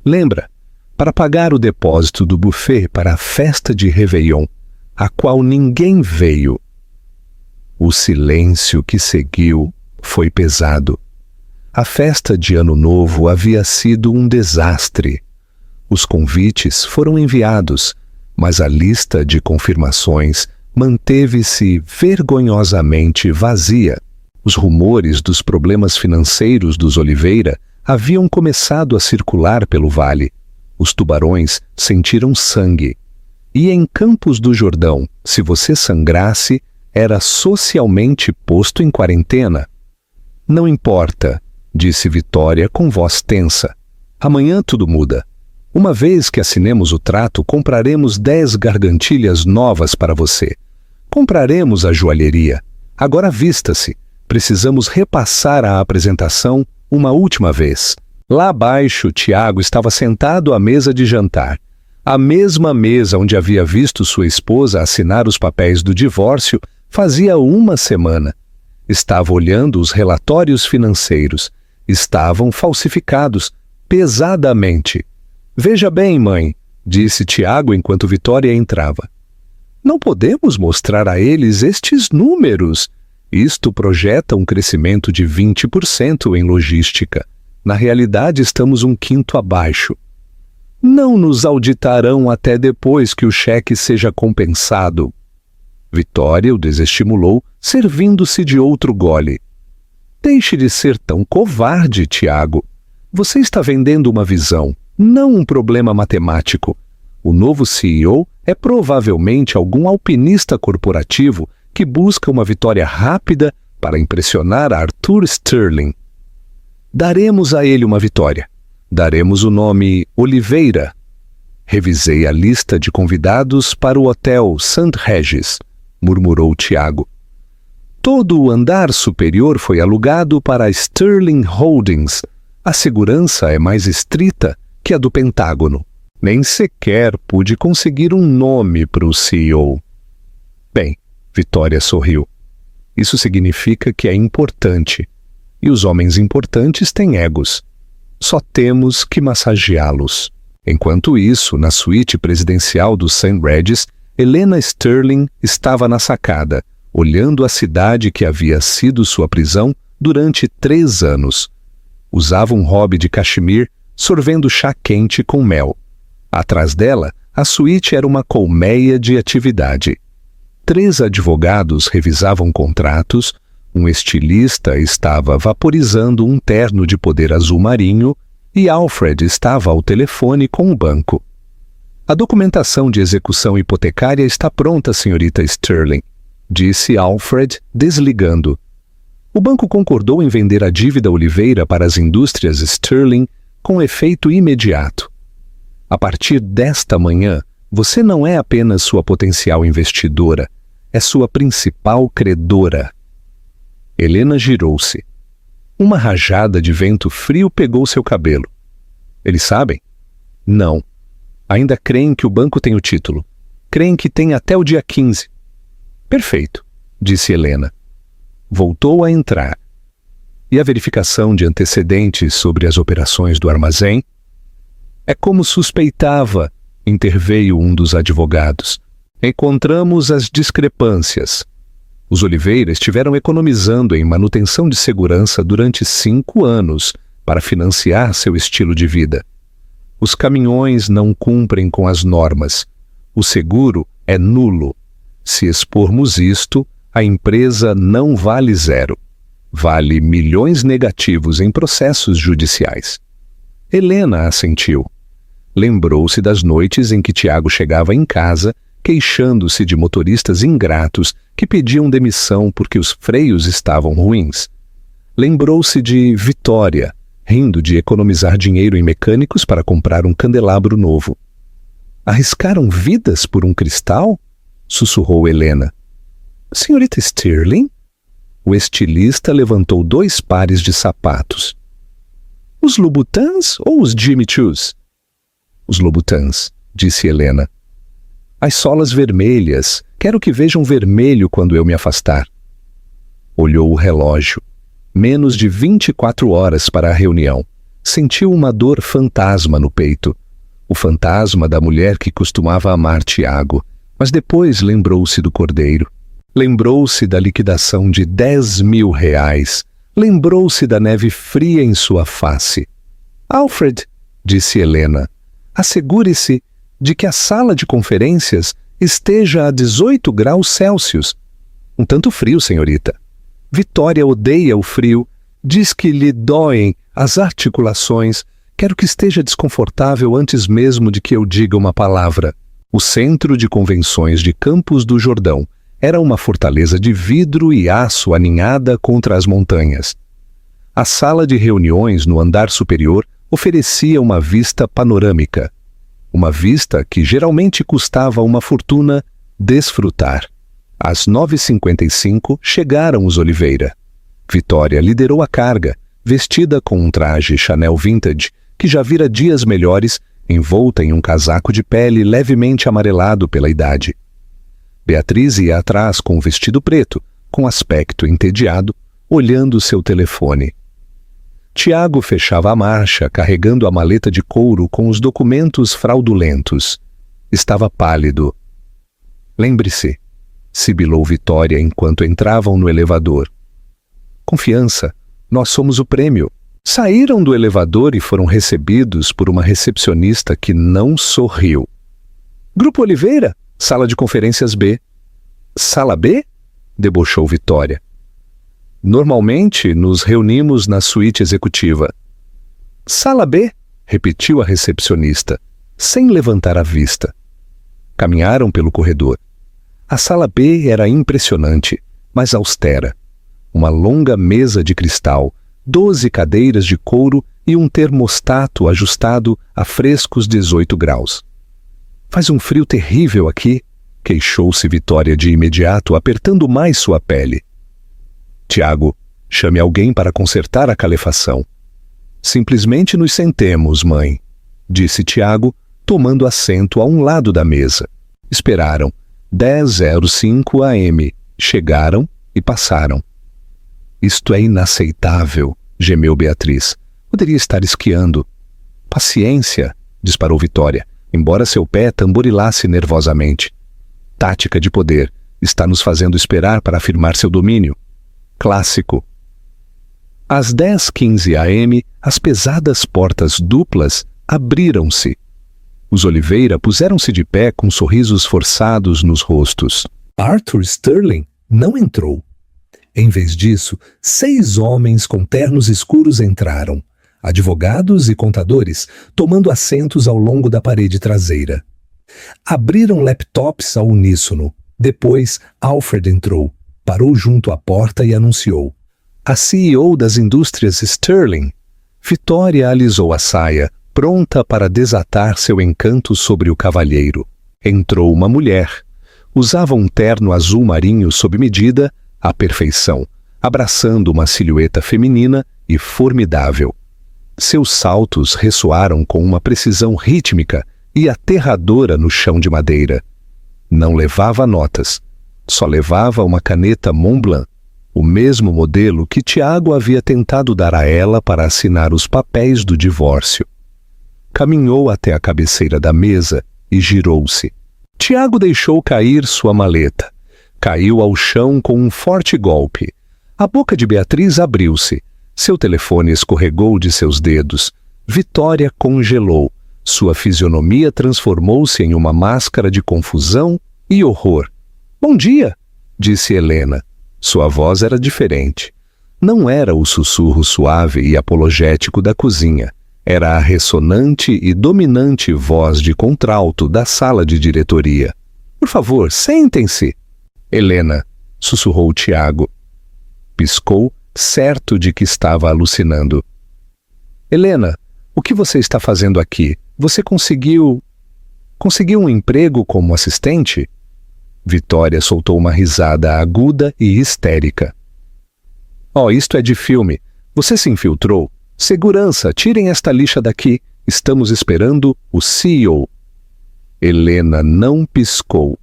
"Lembra, para pagar o depósito do buffet para a festa de Réveillon, a qual ninguém veio." O silêncio que seguiu foi pesado. A festa de Ano Novo havia sido um desastre. Os convites foram enviados, mas a lista de confirmações manteve-se vergonhosamente vazia. Os rumores dos problemas financeiros dos Oliveira haviam começado a circular pelo vale. Os tubarões sentiram sangue. E em Campos do Jordão, se você sangrasse, era socialmente posto em quarentena. "Não importa", disse Vitória com voz tensa. "Amanhã tudo muda. Uma vez que assinemos o trato, compraremos 10 gargantilhas novas para você. Compraremos a joalheria. Agora vista-se. Precisamos repassar a apresentação uma última vez." Lá abaixo, Tiago estava sentado à mesa de jantar. A mesma mesa onde havia visto sua esposa assinar os papéis do divórcio fazia uma semana. Estava olhando os relatórios financeiros. Estavam falsificados, pesadamente. "Veja bem, mãe", disse Tiago enquanto Vitória entrava. "Não podemos mostrar a eles estes números. Isto projeta um crescimento de 20% em logística. Na realidade, estamos um quinto abaixo. Não nos auditarão até depois que o cheque seja compensado." Vitória o desestimulou, servindo-se de outro gole. "Deixe de ser tão covarde, Tiago. Você está vendendo uma visão, não um problema matemático. O novo CEO é provavelmente algum alpinista corporativo que busca uma vitória rápida para impressionar Arthur Stirling. Daremos a ele uma vitória. Daremos o nome Oliveira." "Revisei a lista de convidados para o hotel St. Regis", murmurou Tiago. "Todo o andar superior foi alugado para a Stirling Holdings. A segurança é mais estrita que a do Pentágono. Nem sequer pude conseguir um nome para o CEO." "Bem", Vitória sorriu. "Isso significa que é importante. E os homens importantes têm egos. Só temos que massageá-los." Enquanto isso, na suíte presidencial do St. Regis, Helena Stirling estava na sacada, olhando a cidade que havia sido sua prisão durante 3 anos. Usava um hobby de cachemir, sorvendo chá quente com mel. Atrás dela, a suíte era uma colmeia de atividade. 3 advogados revisavam contratos, um estilista estava vaporizando um terno de poder azul marinho e Alfred estava ao telefone com o banco. "A documentação de execução hipotecária está pronta, senhorita Stirling", disse Alfred, desligando. O banco concordou em vender a dívida Oliveira para as indústrias Stirling com efeito imediato. A partir desta manhã, você não é apenas sua potencial investidora, é sua principal credora. Helena girou-se. Uma rajada de vento frio pegou seu cabelo. Eles sabem? Não. Ainda creem que o banco tem o título. Creem que tem até o dia 15. Perfeito, disse Helena. Voltou a entrar. E a verificação de antecedentes sobre as operações do armazém? É como suspeitava, interveio um dos advogados. Encontramos as discrepâncias. Os Oliveira estiveram economizando em manutenção de segurança durante 5 anos para financiar seu estilo de vida. Os caminhões não cumprem com as normas. O seguro é nulo. Se expormos isto, a empresa não vale 0. Vale milhões negativos em processos judiciais. Helena assentiu. Lembrou-se das noites em que Tiago chegava em casa queixando-se de motoristas ingratos que pediam demissão porque os freios estavam ruins. Lembrou-se de Vitória, rindo de economizar dinheiro em mecânicos para comprar um candelabro novo. Arriscaram vidas por um cristal? Sussurrou Helena. Senhorita Stirling? O estilista levantou 2 pares de sapatos. Os Louboutins ou os Jimmy Choos? Os Louboutins, disse Helena. As solas vermelhas. Quero que vejam vermelho quando eu me afastar. Olhou o relógio. Menos de 24 horas para a reunião. Sentiu uma dor fantasma no peito. O fantasma da mulher que costumava amar Tiago, mas depois lembrou-se do cordeiro. Lembrou-se da liquidação de R$10.000. Lembrou-se da neve fria em sua face. Alfred, disse Helena, assegure-se de que a sala de conferências esteja a 18 graus Celsius. Um tanto frio, senhorita. Vitória odeia o frio, diz que lhe doem as articulações. Quero que esteja desconfortável antes mesmo de que eu diga uma palavra. O centro de convenções de Campos do Jordão era uma fortaleza de vidro e aço aninhada contra as montanhas. A sala de reuniões no andar superior oferecia uma vista panorâmica. Uma vista que geralmente custava uma fortuna desfrutar. Às 9h55 chegaram os Oliveira. Vitória liderou a carga, vestida com um traje Chanel vintage que já vira dias melhores, envolta em um casaco de pele levemente amarelado pela idade. Beatriz ia atrás com um vestido preto, com aspecto entediado, olhando seu telefone. Tiago fechava a marcha, carregando a maleta de couro com os documentos fraudulentos. Estava pálido. Lembre-se, sibilou Vitória enquanto entravam no elevador. Confiança, nós somos o prêmio. Saíram do elevador e foram recebidos por uma recepcionista que não sorriu. Grupo Oliveira, sala de conferências B. Sala B? Debochou Vitória. Normalmente, nos reunimos na suíte executiva. Sala B, repetiu a recepcionista, sem levantar a vista. Caminharam pelo corredor. A sala B era impressionante, mas austera. Uma longa mesa de cristal, 12 cadeiras de couro e um termostato ajustado a frescos 18 graus. Faz um frio terrível aqui, queixou-se Vitória de imediato, apertando mais sua pele. Tiago, chame alguém para consertar a calefação. Simplesmente nos sentemos, mãe, disse Tiago, tomando assento a um lado da mesa. Esperaram. 10h05 AM. Chegaram e passaram. Isto é inaceitável, gemeu Beatriz. Poderia estar esquiando. Paciência, disparou Vitória, embora seu pé tamborilasse nervosamente. Tática de poder. Está nos fazendo esperar para afirmar seu domínio. Clássico. Às 10h15 AM, as pesadas portas duplas abriram-se. Os Oliveira puseram-se de pé com sorrisos forçados nos rostos. Arthur Stirling não entrou. Em vez disso, 6 homens com ternos escuros entraram, advogados e contadores, tomando assentos ao longo da parede traseira. Abriram laptops ao uníssono. Depois, Alfred entrou, parou junto à porta e anunciou. A CEO das indústrias Stirling. Vitória alisou a saia, pronta para desatar seu encanto sobre o cavalheiro. Entrou uma mulher. Usava um terno azul marinho sob medida, à perfeição, abraçando uma silhueta feminina e formidável. Seus saltos ressoaram com uma precisão rítmica e aterradora no chão de madeira. Não levava notas, só levava uma caneta Montblanc, o mesmo modelo que Tiago havia tentado dar a ela para assinar os papéis do divórcio. Caminhou até a cabeceira da mesa e girou-se. Tiago deixou cair sua maleta. Caiu ao chão com um forte golpe. A boca de Beatriz abriu-se. Seu telefone escorregou de seus dedos. Vitória congelou. Sua fisionomia transformou-se em uma máscara de confusão e horror. "Bom dia", disse Helena. Sua voz era diferente. Não era o sussurro suave e apologético da cozinha. Era a ressonante e dominante voz de contralto da sala de diretoria. "Por favor, sentem-se." "Helena", sussurrou Tiago. Piscou, certo de que estava alucinando. "Helena, o que você está fazendo aqui? Você conseguiu um emprego como assistente?" Vitória soltou uma risada aguda e histérica. "Oh, isto é de filme. Você se infiltrou? Segurança, tirem esta lixa daqui. Estamos esperando o CEO." Helena não piscou.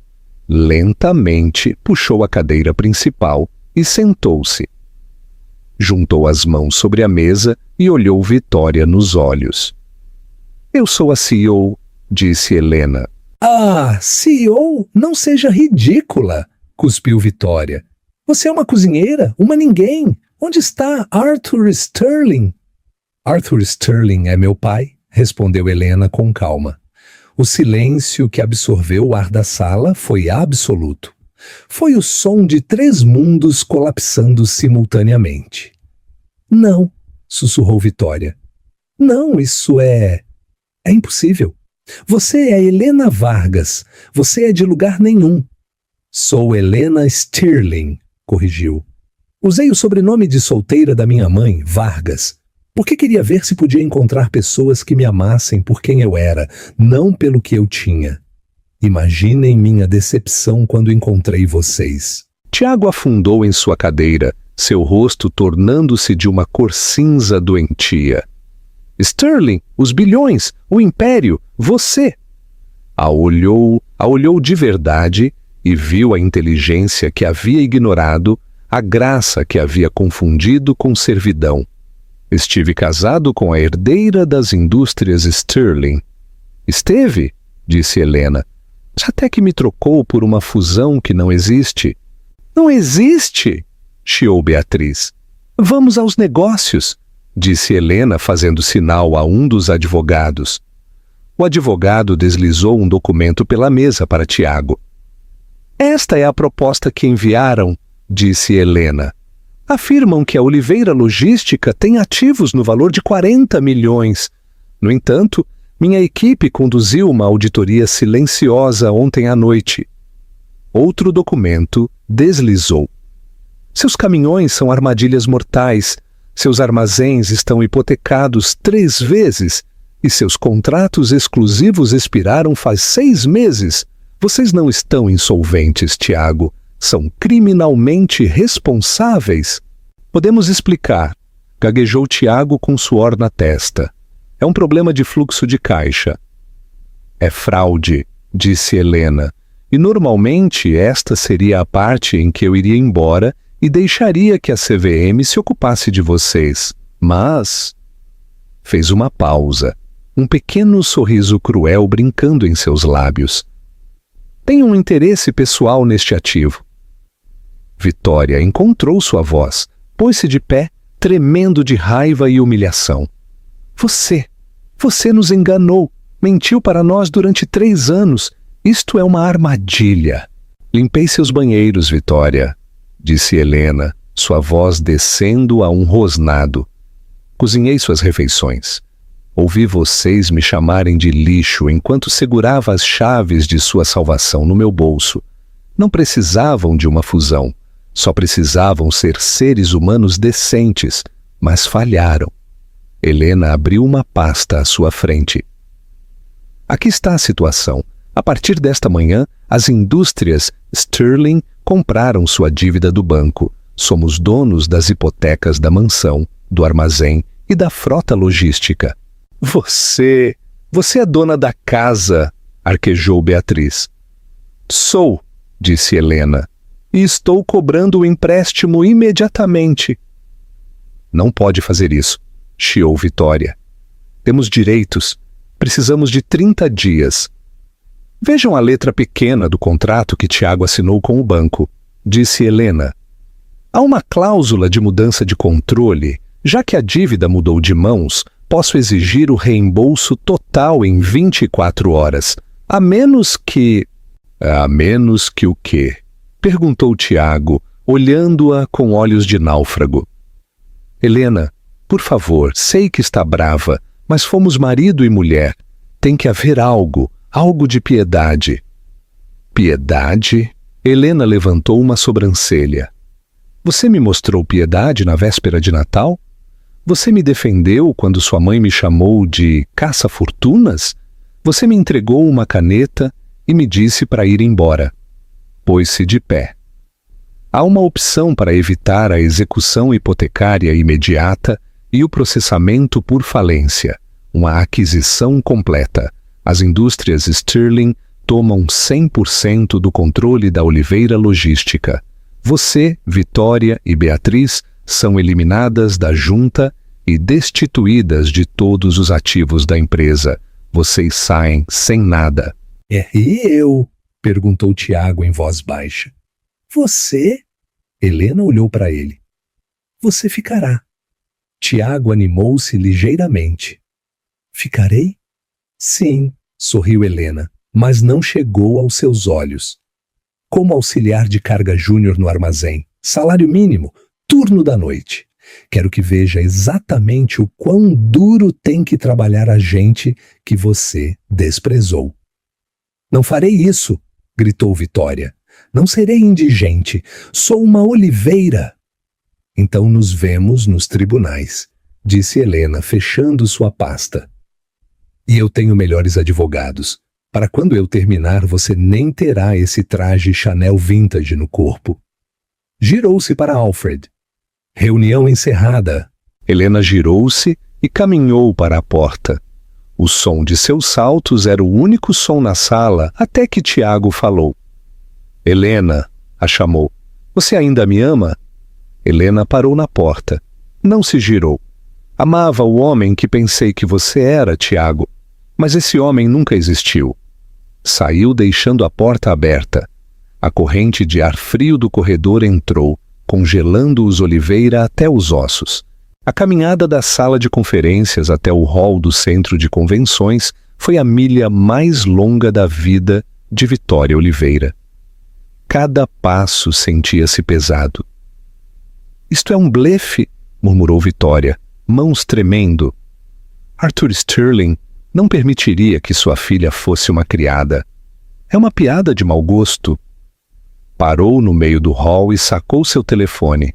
Lentamente puxou a cadeira principal e sentou-se. Juntou as mãos sobre a mesa e olhou Vitória nos olhos. "Eu sou a CEO", disse Helena. "Ah, CEO? Não seja ridícula", cuspiu Vitória. "Você é uma cozinheira? Uma ninguém. Onde está Arthur Sterling?" "Arthur Sterling é meu pai", respondeu Helena com calma. O silêncio que absorveu o ar da sala foi absoluto. Foi o som de 3 mundos colapsando simultaneamente. "Não", sussurrou Vitória. "Não, isso é impossível. Você é Helena Vargas. Você é de lugar nenhum." "Sou Helena Sterling", corrigiu. "Usei o sobrenome de solteira da minha mãe, Vargas, porque queria ver se podia encontrar pessoas que me amassem por quem eu era, não pelo que eu tinha. Imaginem minha decepção quando encontrei vocês." Tiago afundou em sua cadeira, seu rosto tornando-se de uma cor cinza doentia. "Sterling, os bilhões, o império, você!" A olhou de verdade e viu a inteligência que havia ignorado, a graça que havia confundido com servidão. "Estive casado com a herdeira das indústrias Sterling." "Esteve?", disse Helena. "Até que me trocou por uma fusão que não existe." "Não existe?", chiou Beatriz. "Vamos aos negócios", disse Helena fazendo sinal a um dos advogados. O advogado deslizou um documento pela mesa para Tiago. "Esta é a proposta que enviaram", disse Helena. "Afirmam que a Oliveira Logística tem ativos no valor de 40 milhões. No entanto, minha equipe conduziu uma auditoria silenciosa ontem à noite." Outro documento deslizou. "Seus caminhões são armadilhas mortais. Seus armazéns estão hipotecados 3 vezes e seus contratos exclusivos expiraram faz 6 meses. Vocês não estão insolventes, Tiago. São criminalmente responsáveis." "Podemos explicar", gaguejou Tiago com suor na testa. "É um problema de fluxo de caixa." "É fraude", disse Helena, "e normalmente esta seria a parte em que eu iria embora e deixaria que a CVM se ocupasse de vocês. Mas..." Fez uma pausa, um pequeno sorriso cruel brincando em seus lábios. "Tenho um interesse pessoal neste ativo." Vitória encontrou sua voz, pôs-se de pé, tremendo de raiva e humilhação. Você nos enganou, mentiu para nós durante 3 anos. Isto é uma armadilha." "Limpei seus banheiros, Vitória", disse Helena, sua voz descendo a um rosnado. "Cozinhei suas refeições. Ouvi vocês me chamarem de lixo enquanto segurava as chaves de sua salvação no meu bolso. Não precisavam de uma fusão. Só precisavam ser seres humanos decentes, mas falharam. Helena abriu uma pasta à sua frente. Aqui está a situação. A partir desta manhã, as indústrias Sterling compraram sua dívida do banco. Somos donos das hipotecas da mansão, do armazém e da frota logística. Você é dona da casa, arquejou Beatriz. Sou, disse Helena, e estou cobrando o empréstimo imediatamente. Não pode fazer isso, chiou Vitória. Temos direitos. Precisamos de 30 dias. Vejam a letra pequena do contrato que Tiago assinou com o banco, disse Helena. Há uma cláusula de mudança de controle. Já que a dívida mudou de mãos, posso exigir o reembolso total em 24 horas, a menos que... A menos que o quê? Perguntou Tiago, olhando-a com olhos de náufrago. Helena, por favor, sei que está brava, mas fomos marido e mulher. Tem que haver algo de piedade. Piedade? Helena levantou uma sobrancelha. Você me mostrou piedade na véspera de Natal? Você me defendeu quando sua mãe me chamou de caça-fortunas? Você me entregou uma caneta e me disse para ir embora. Pôs-se de pé. Há uma opção para evitar a execução hipotecária imediata e o processamento por falência, uma aquisição completa. As indústrias Sterling tomam 100% do controle da Oliveira Logística. Você, Vitória e Beatriz são eliminadas da junta e destituídas de todos os ativos da empresa. Vocês saem sem nada.
E eu? Perguntou Tiago em voz baixa. Você? Helena olhou para ele. Você ficará. Tiago animou-se ligeiramente. Ficarei? Sim, sorriu Helena, mas não chegou aos seus olhos. Como auxiliar de carga júnior no armazém, salário mínimo, turno da noite. Quero que veja exatamente o quão duro tem que trabalhar a gente que você desprezou. Não farei isso, gritou Vitória. Não serei indigente, sou uma oliveira. Então nos vemos nos tribunais, disse Helena, fechando sua pasta. E eu tenho melhores advogados. Para quando eu terminar, você nem terá esse traje Chanel vintage no corpo. Girou-se para Alfred. Reunião encerrada.
Helena girou-se e caminhou para a porta. O som de seus saltos era o único som na sala até que Tiago falou. Helena, a chamou. Você ainda me ama? Helena parou na porta. Não se girou. Amava o homem que pensei que você era, Tiago. Mas esse homem nunca existiu. Saiu deixando a porta aberta. A corrente de ar frio do corredor entrou, congelando-os Oliveira até os ossos. A caminhada da sala de conferências até o hall do centro de convenções foi a milha mais longa da vida de Vitória Oliveira. Cada passo sentia-se pesado. Isto é um blefe, murmurou Vitória, mãos tremendo. Arthur Sterling não permitiria que sua filha fosse uma criada. É uma piada de mau gosto. Parou no meio do hall e sacou seu telefone.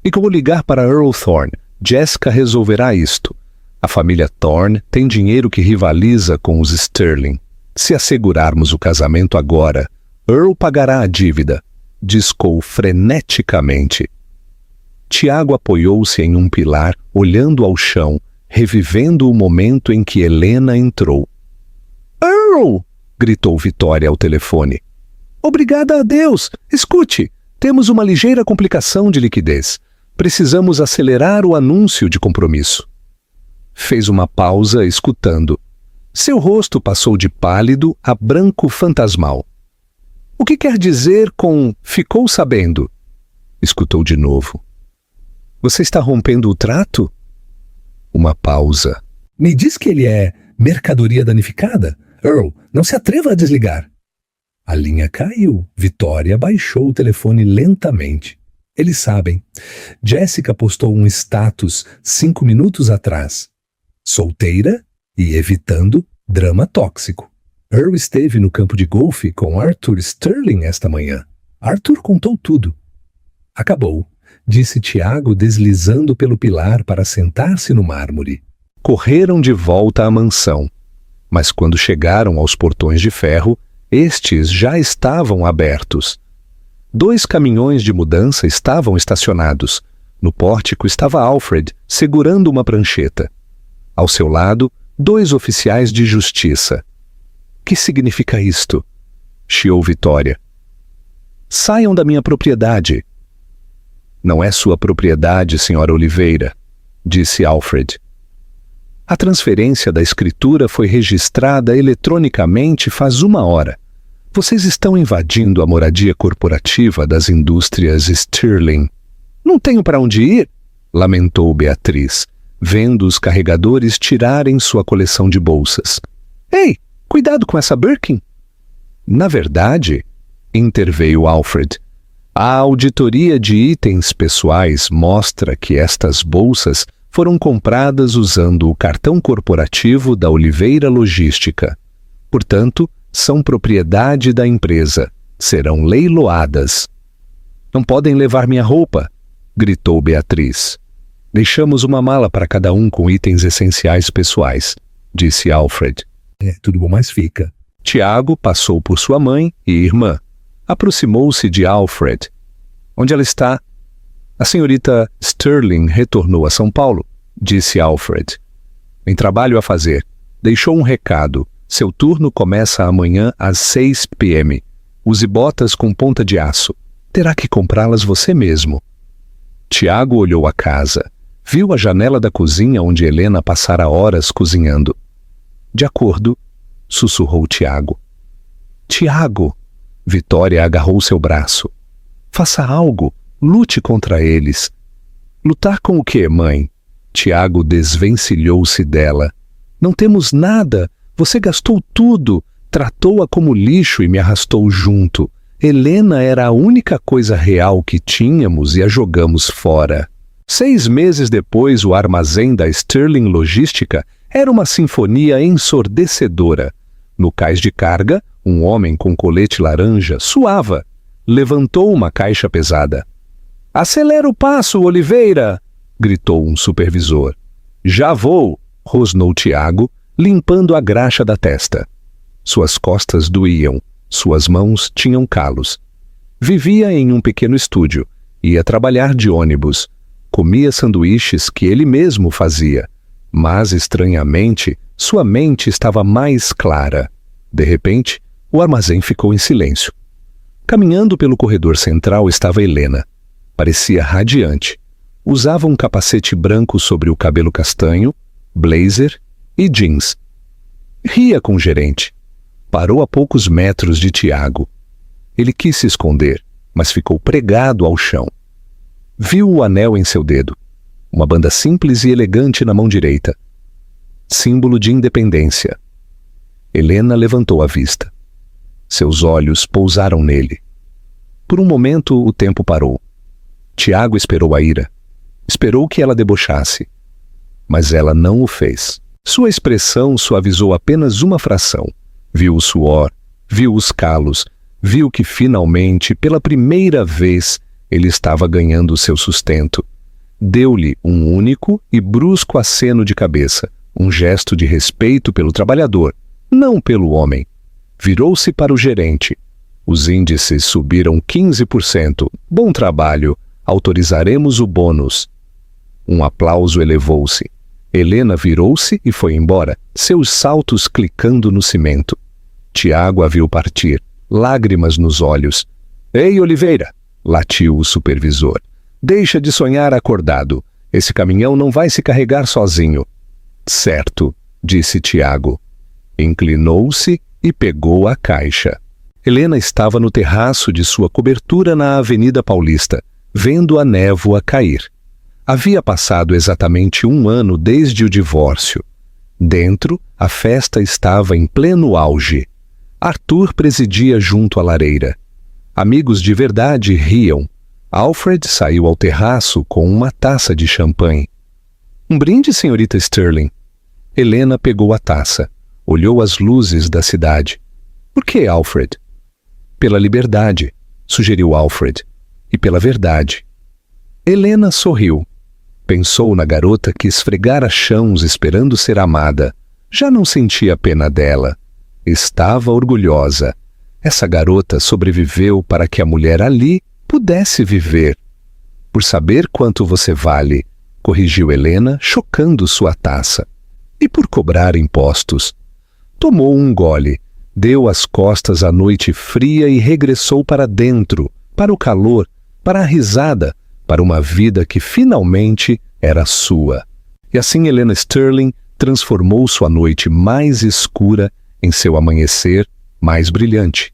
E vou ligar para Earl Thorne. Jessica resolverá isto. A família Thorne tem dinheiro que rivaliza com os Sterling. Se assegurarmos o casamento agora, Earl pagará a dívida. Discou freneticamente. Tiago apoiou-se em um pilar, olhando ao chão, revivendo o momento em que Helena entrou. Earl! Gritou Vitória ao telefone. Obrigada a Deus! Escute, temos uma ligeira complicação de liquidez. Precisamos acelerar o anúncio de compromisso. Fez uma pausa, escutando. Seu rosto passou de pálido a branco fantasmal. O que quer dizer com ficou sabendo? Escutou de novo. Você está rompendo o trato? Uma pausa.
Me diz que ele é mercadoria danificada? Earl, não se atreva a desligar. A linha caiu. Vitória baixou o telefone lentamente. Eles sabem. Jessica postou um status 5 minutos atrás. Solteira e evitando drama tóxico. Earl esteve no campo de golfe com Arthur Sterling esta manhã. Arthur contou tudo. Acabou. disse Tiago, deslizando pelo pilar para sentar-se no mármore.
Correram de volta à mansão, mas quando chegaram aos portões de ferro, estes já estavam abertos. 2 caminhões de mudança estavam estacionados. No pórtico estava Alfred, segurando uma prancheta. Ao seu lado, 2 oficiais de justiça. Que significa isto? Chiou Vitória. Saiam da minha propriedade. Não é sua propriedade, senhora Oliveira, disse Alfred. A transferência da escritura foi registrada eletronicamente faz 1 hora. Vocês estão invadindo a moradia corporativa das indústrias Stirling. Não tenho para onde ir, lamentou Beatriz, vendo os carregadores tirarem sua coleção de bolsas. Ei, cuidado com essa Birkin. Na verdade, interveio Alfred, a auditoria de itens pessoais mostra que estas bolsas foram compradas usando o cartão corporativo da Oliveira Logística. Portanto, são propriedade da empresa. Serão leiloadas. Não podem levar minha roupa, gritou Beatriz. Deixamos uma mala para cada um com itens essenciais pessoais, disse Alfred.
Tudo bom, mas fica.
Tiago passou por sua mãe e irmã. Aproximou-se de Alfred. Onde ela está? A senhorita Stirling retornou a São Paulo, disse Alfred. Tem trabalho a fazer. Deixou um recado. Seu turno começa amanhã às 6 p.m. Use botas com ponta de aço. Terá que comprá-las você mesmo. Tiago olhou a casa. Viu a janela da cozinha onde Helena passara horas cozinhando. De acordo, sussurrou Tiago. Tiago! Vitória agarrou seu braço. Faça algo. Lute contra eles. Lutar com o quê, mãe? Tiago desvencilhou-se dela. Não temos nada. Você gastou tudo. Tratou-a como lixo e me arrastou junto. Helena era a única coisa real que tínhamos e a jogamos fora. 6 meses depois, o armazém da Stirling Logística era uma sinfonia ensurdecedora. No cais de carga, um homem com colete laranja suava. Levantou uma caixa pesada. Acelera o passo, Oliveira! Gritou um supervisor. Já vou! Rosnou Tiago, limpando a graxa da testa. Suas costas doíam, suas mãos tinham calos. Vivia em um pequeno estúdio, ia trabalhar de ônibus, comia sanduíches que ele mesmo fazia, mas, estranhamente, sua mente estava mais clara. De repente, o armazém ficou em silêncio. Caminhando pelo corredor central estava Helena. Parecia radiante. Usava um capacete branco sobre o cabelo castanho, blazer e jeans. Ria com o gerente. Parou a poucos metros de Tiago. Ele quis se esconder, mas ficou pregado ao chão. Viu o anel em seu dedo. Uma banda simples e elegante na mão direita. Símbolo de independência. Helena levantou a vista. Seus olhos pousaram nele. Por um momento, o tempo parou. Tiago esperou a ira. Esperou que ela debochasse. Mas ela não o fez. Sua expressão suavizou apenas uma fração. Viu o suor, viu os calos, viu que finalmente, pela primeira vez, ele estava ganhando seu sustento. Deu-lhe um único e brusco aceno de cabeça, um gesto de respeito pelo trabalhador, não pelo homem. Virou-se para o gerente. Os índices subiram 15%. Bom trabalho. Autorizaremos o bônus. Um aplauso elevou-se. Helena virou-se e foi embora, seus saltos clicando no cimento. Tiago a viu partir, lágrimas nos olhos. Ei, Oliveira! Latiu o supervisor. Deixa de sonhar acordado. Esse caminhão não vai se carregar sozinho. Certo, disse Tiago. Inclinou-se e pegou a caixa. Helena estava no terraço de sua cobertura na Avenida Paulista, vendo a névoa cair. Havia passado exatamente 1 ano desde o divórcio. Dentro, a festa estava em pleno auge. Arthur presidia junto à lareira. Amigos de verdade riam. Alfred saiu ao terraço com uma taça de champanhe. Um brinde, senhorita Stirling. Helena pegou a taça. Olhou as luzes da cidade. Por que, Alfred? Pela liberdade, sugeriu Alfred. E pela verdade. Helena sorriu. Pensou na garota que esfregara chãos esperando ser amada. Já não sentia pena dela. Estava orgulhosa. Essa garota sobreviveu para que a mulher ali pudesse viver. Por saber quanto você vale, corrigiu Helena, chocando sua taça. E por cobrar impostos. Tomou um gole, deu as costas à noite fria e regressou para dentro, para o calor, para a risada, para uma vida que finalmente era sua. E assim Helena Sterling transformou sua noite mais escura em seu amanhecer mais brilhante.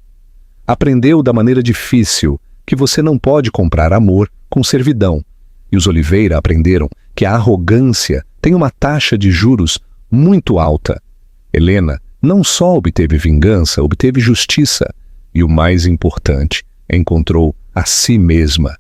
Aprendeu da maneira difícil que você não pode comprar amor com servidão. E os Oliveira aprenderam que a arrogância tem uma taxa de juros muito alta. Helena não só obteve vingança, obteve justiça. E o mais importante, encontrou a si mesma.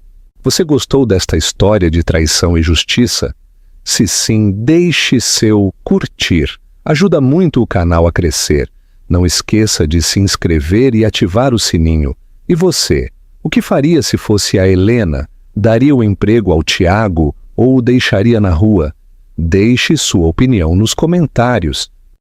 Você gostou desta história de traição e justiça? Se sim, deixe seu curtir. Ajuda muito o canal a crescer. Não esqueça de se inscrever e ativar o sininho. E você? O que faria se fosse a Helena? Daria o emprego ao Tiago ou o deixaria na rua? Deixe sua opinião nos comentários.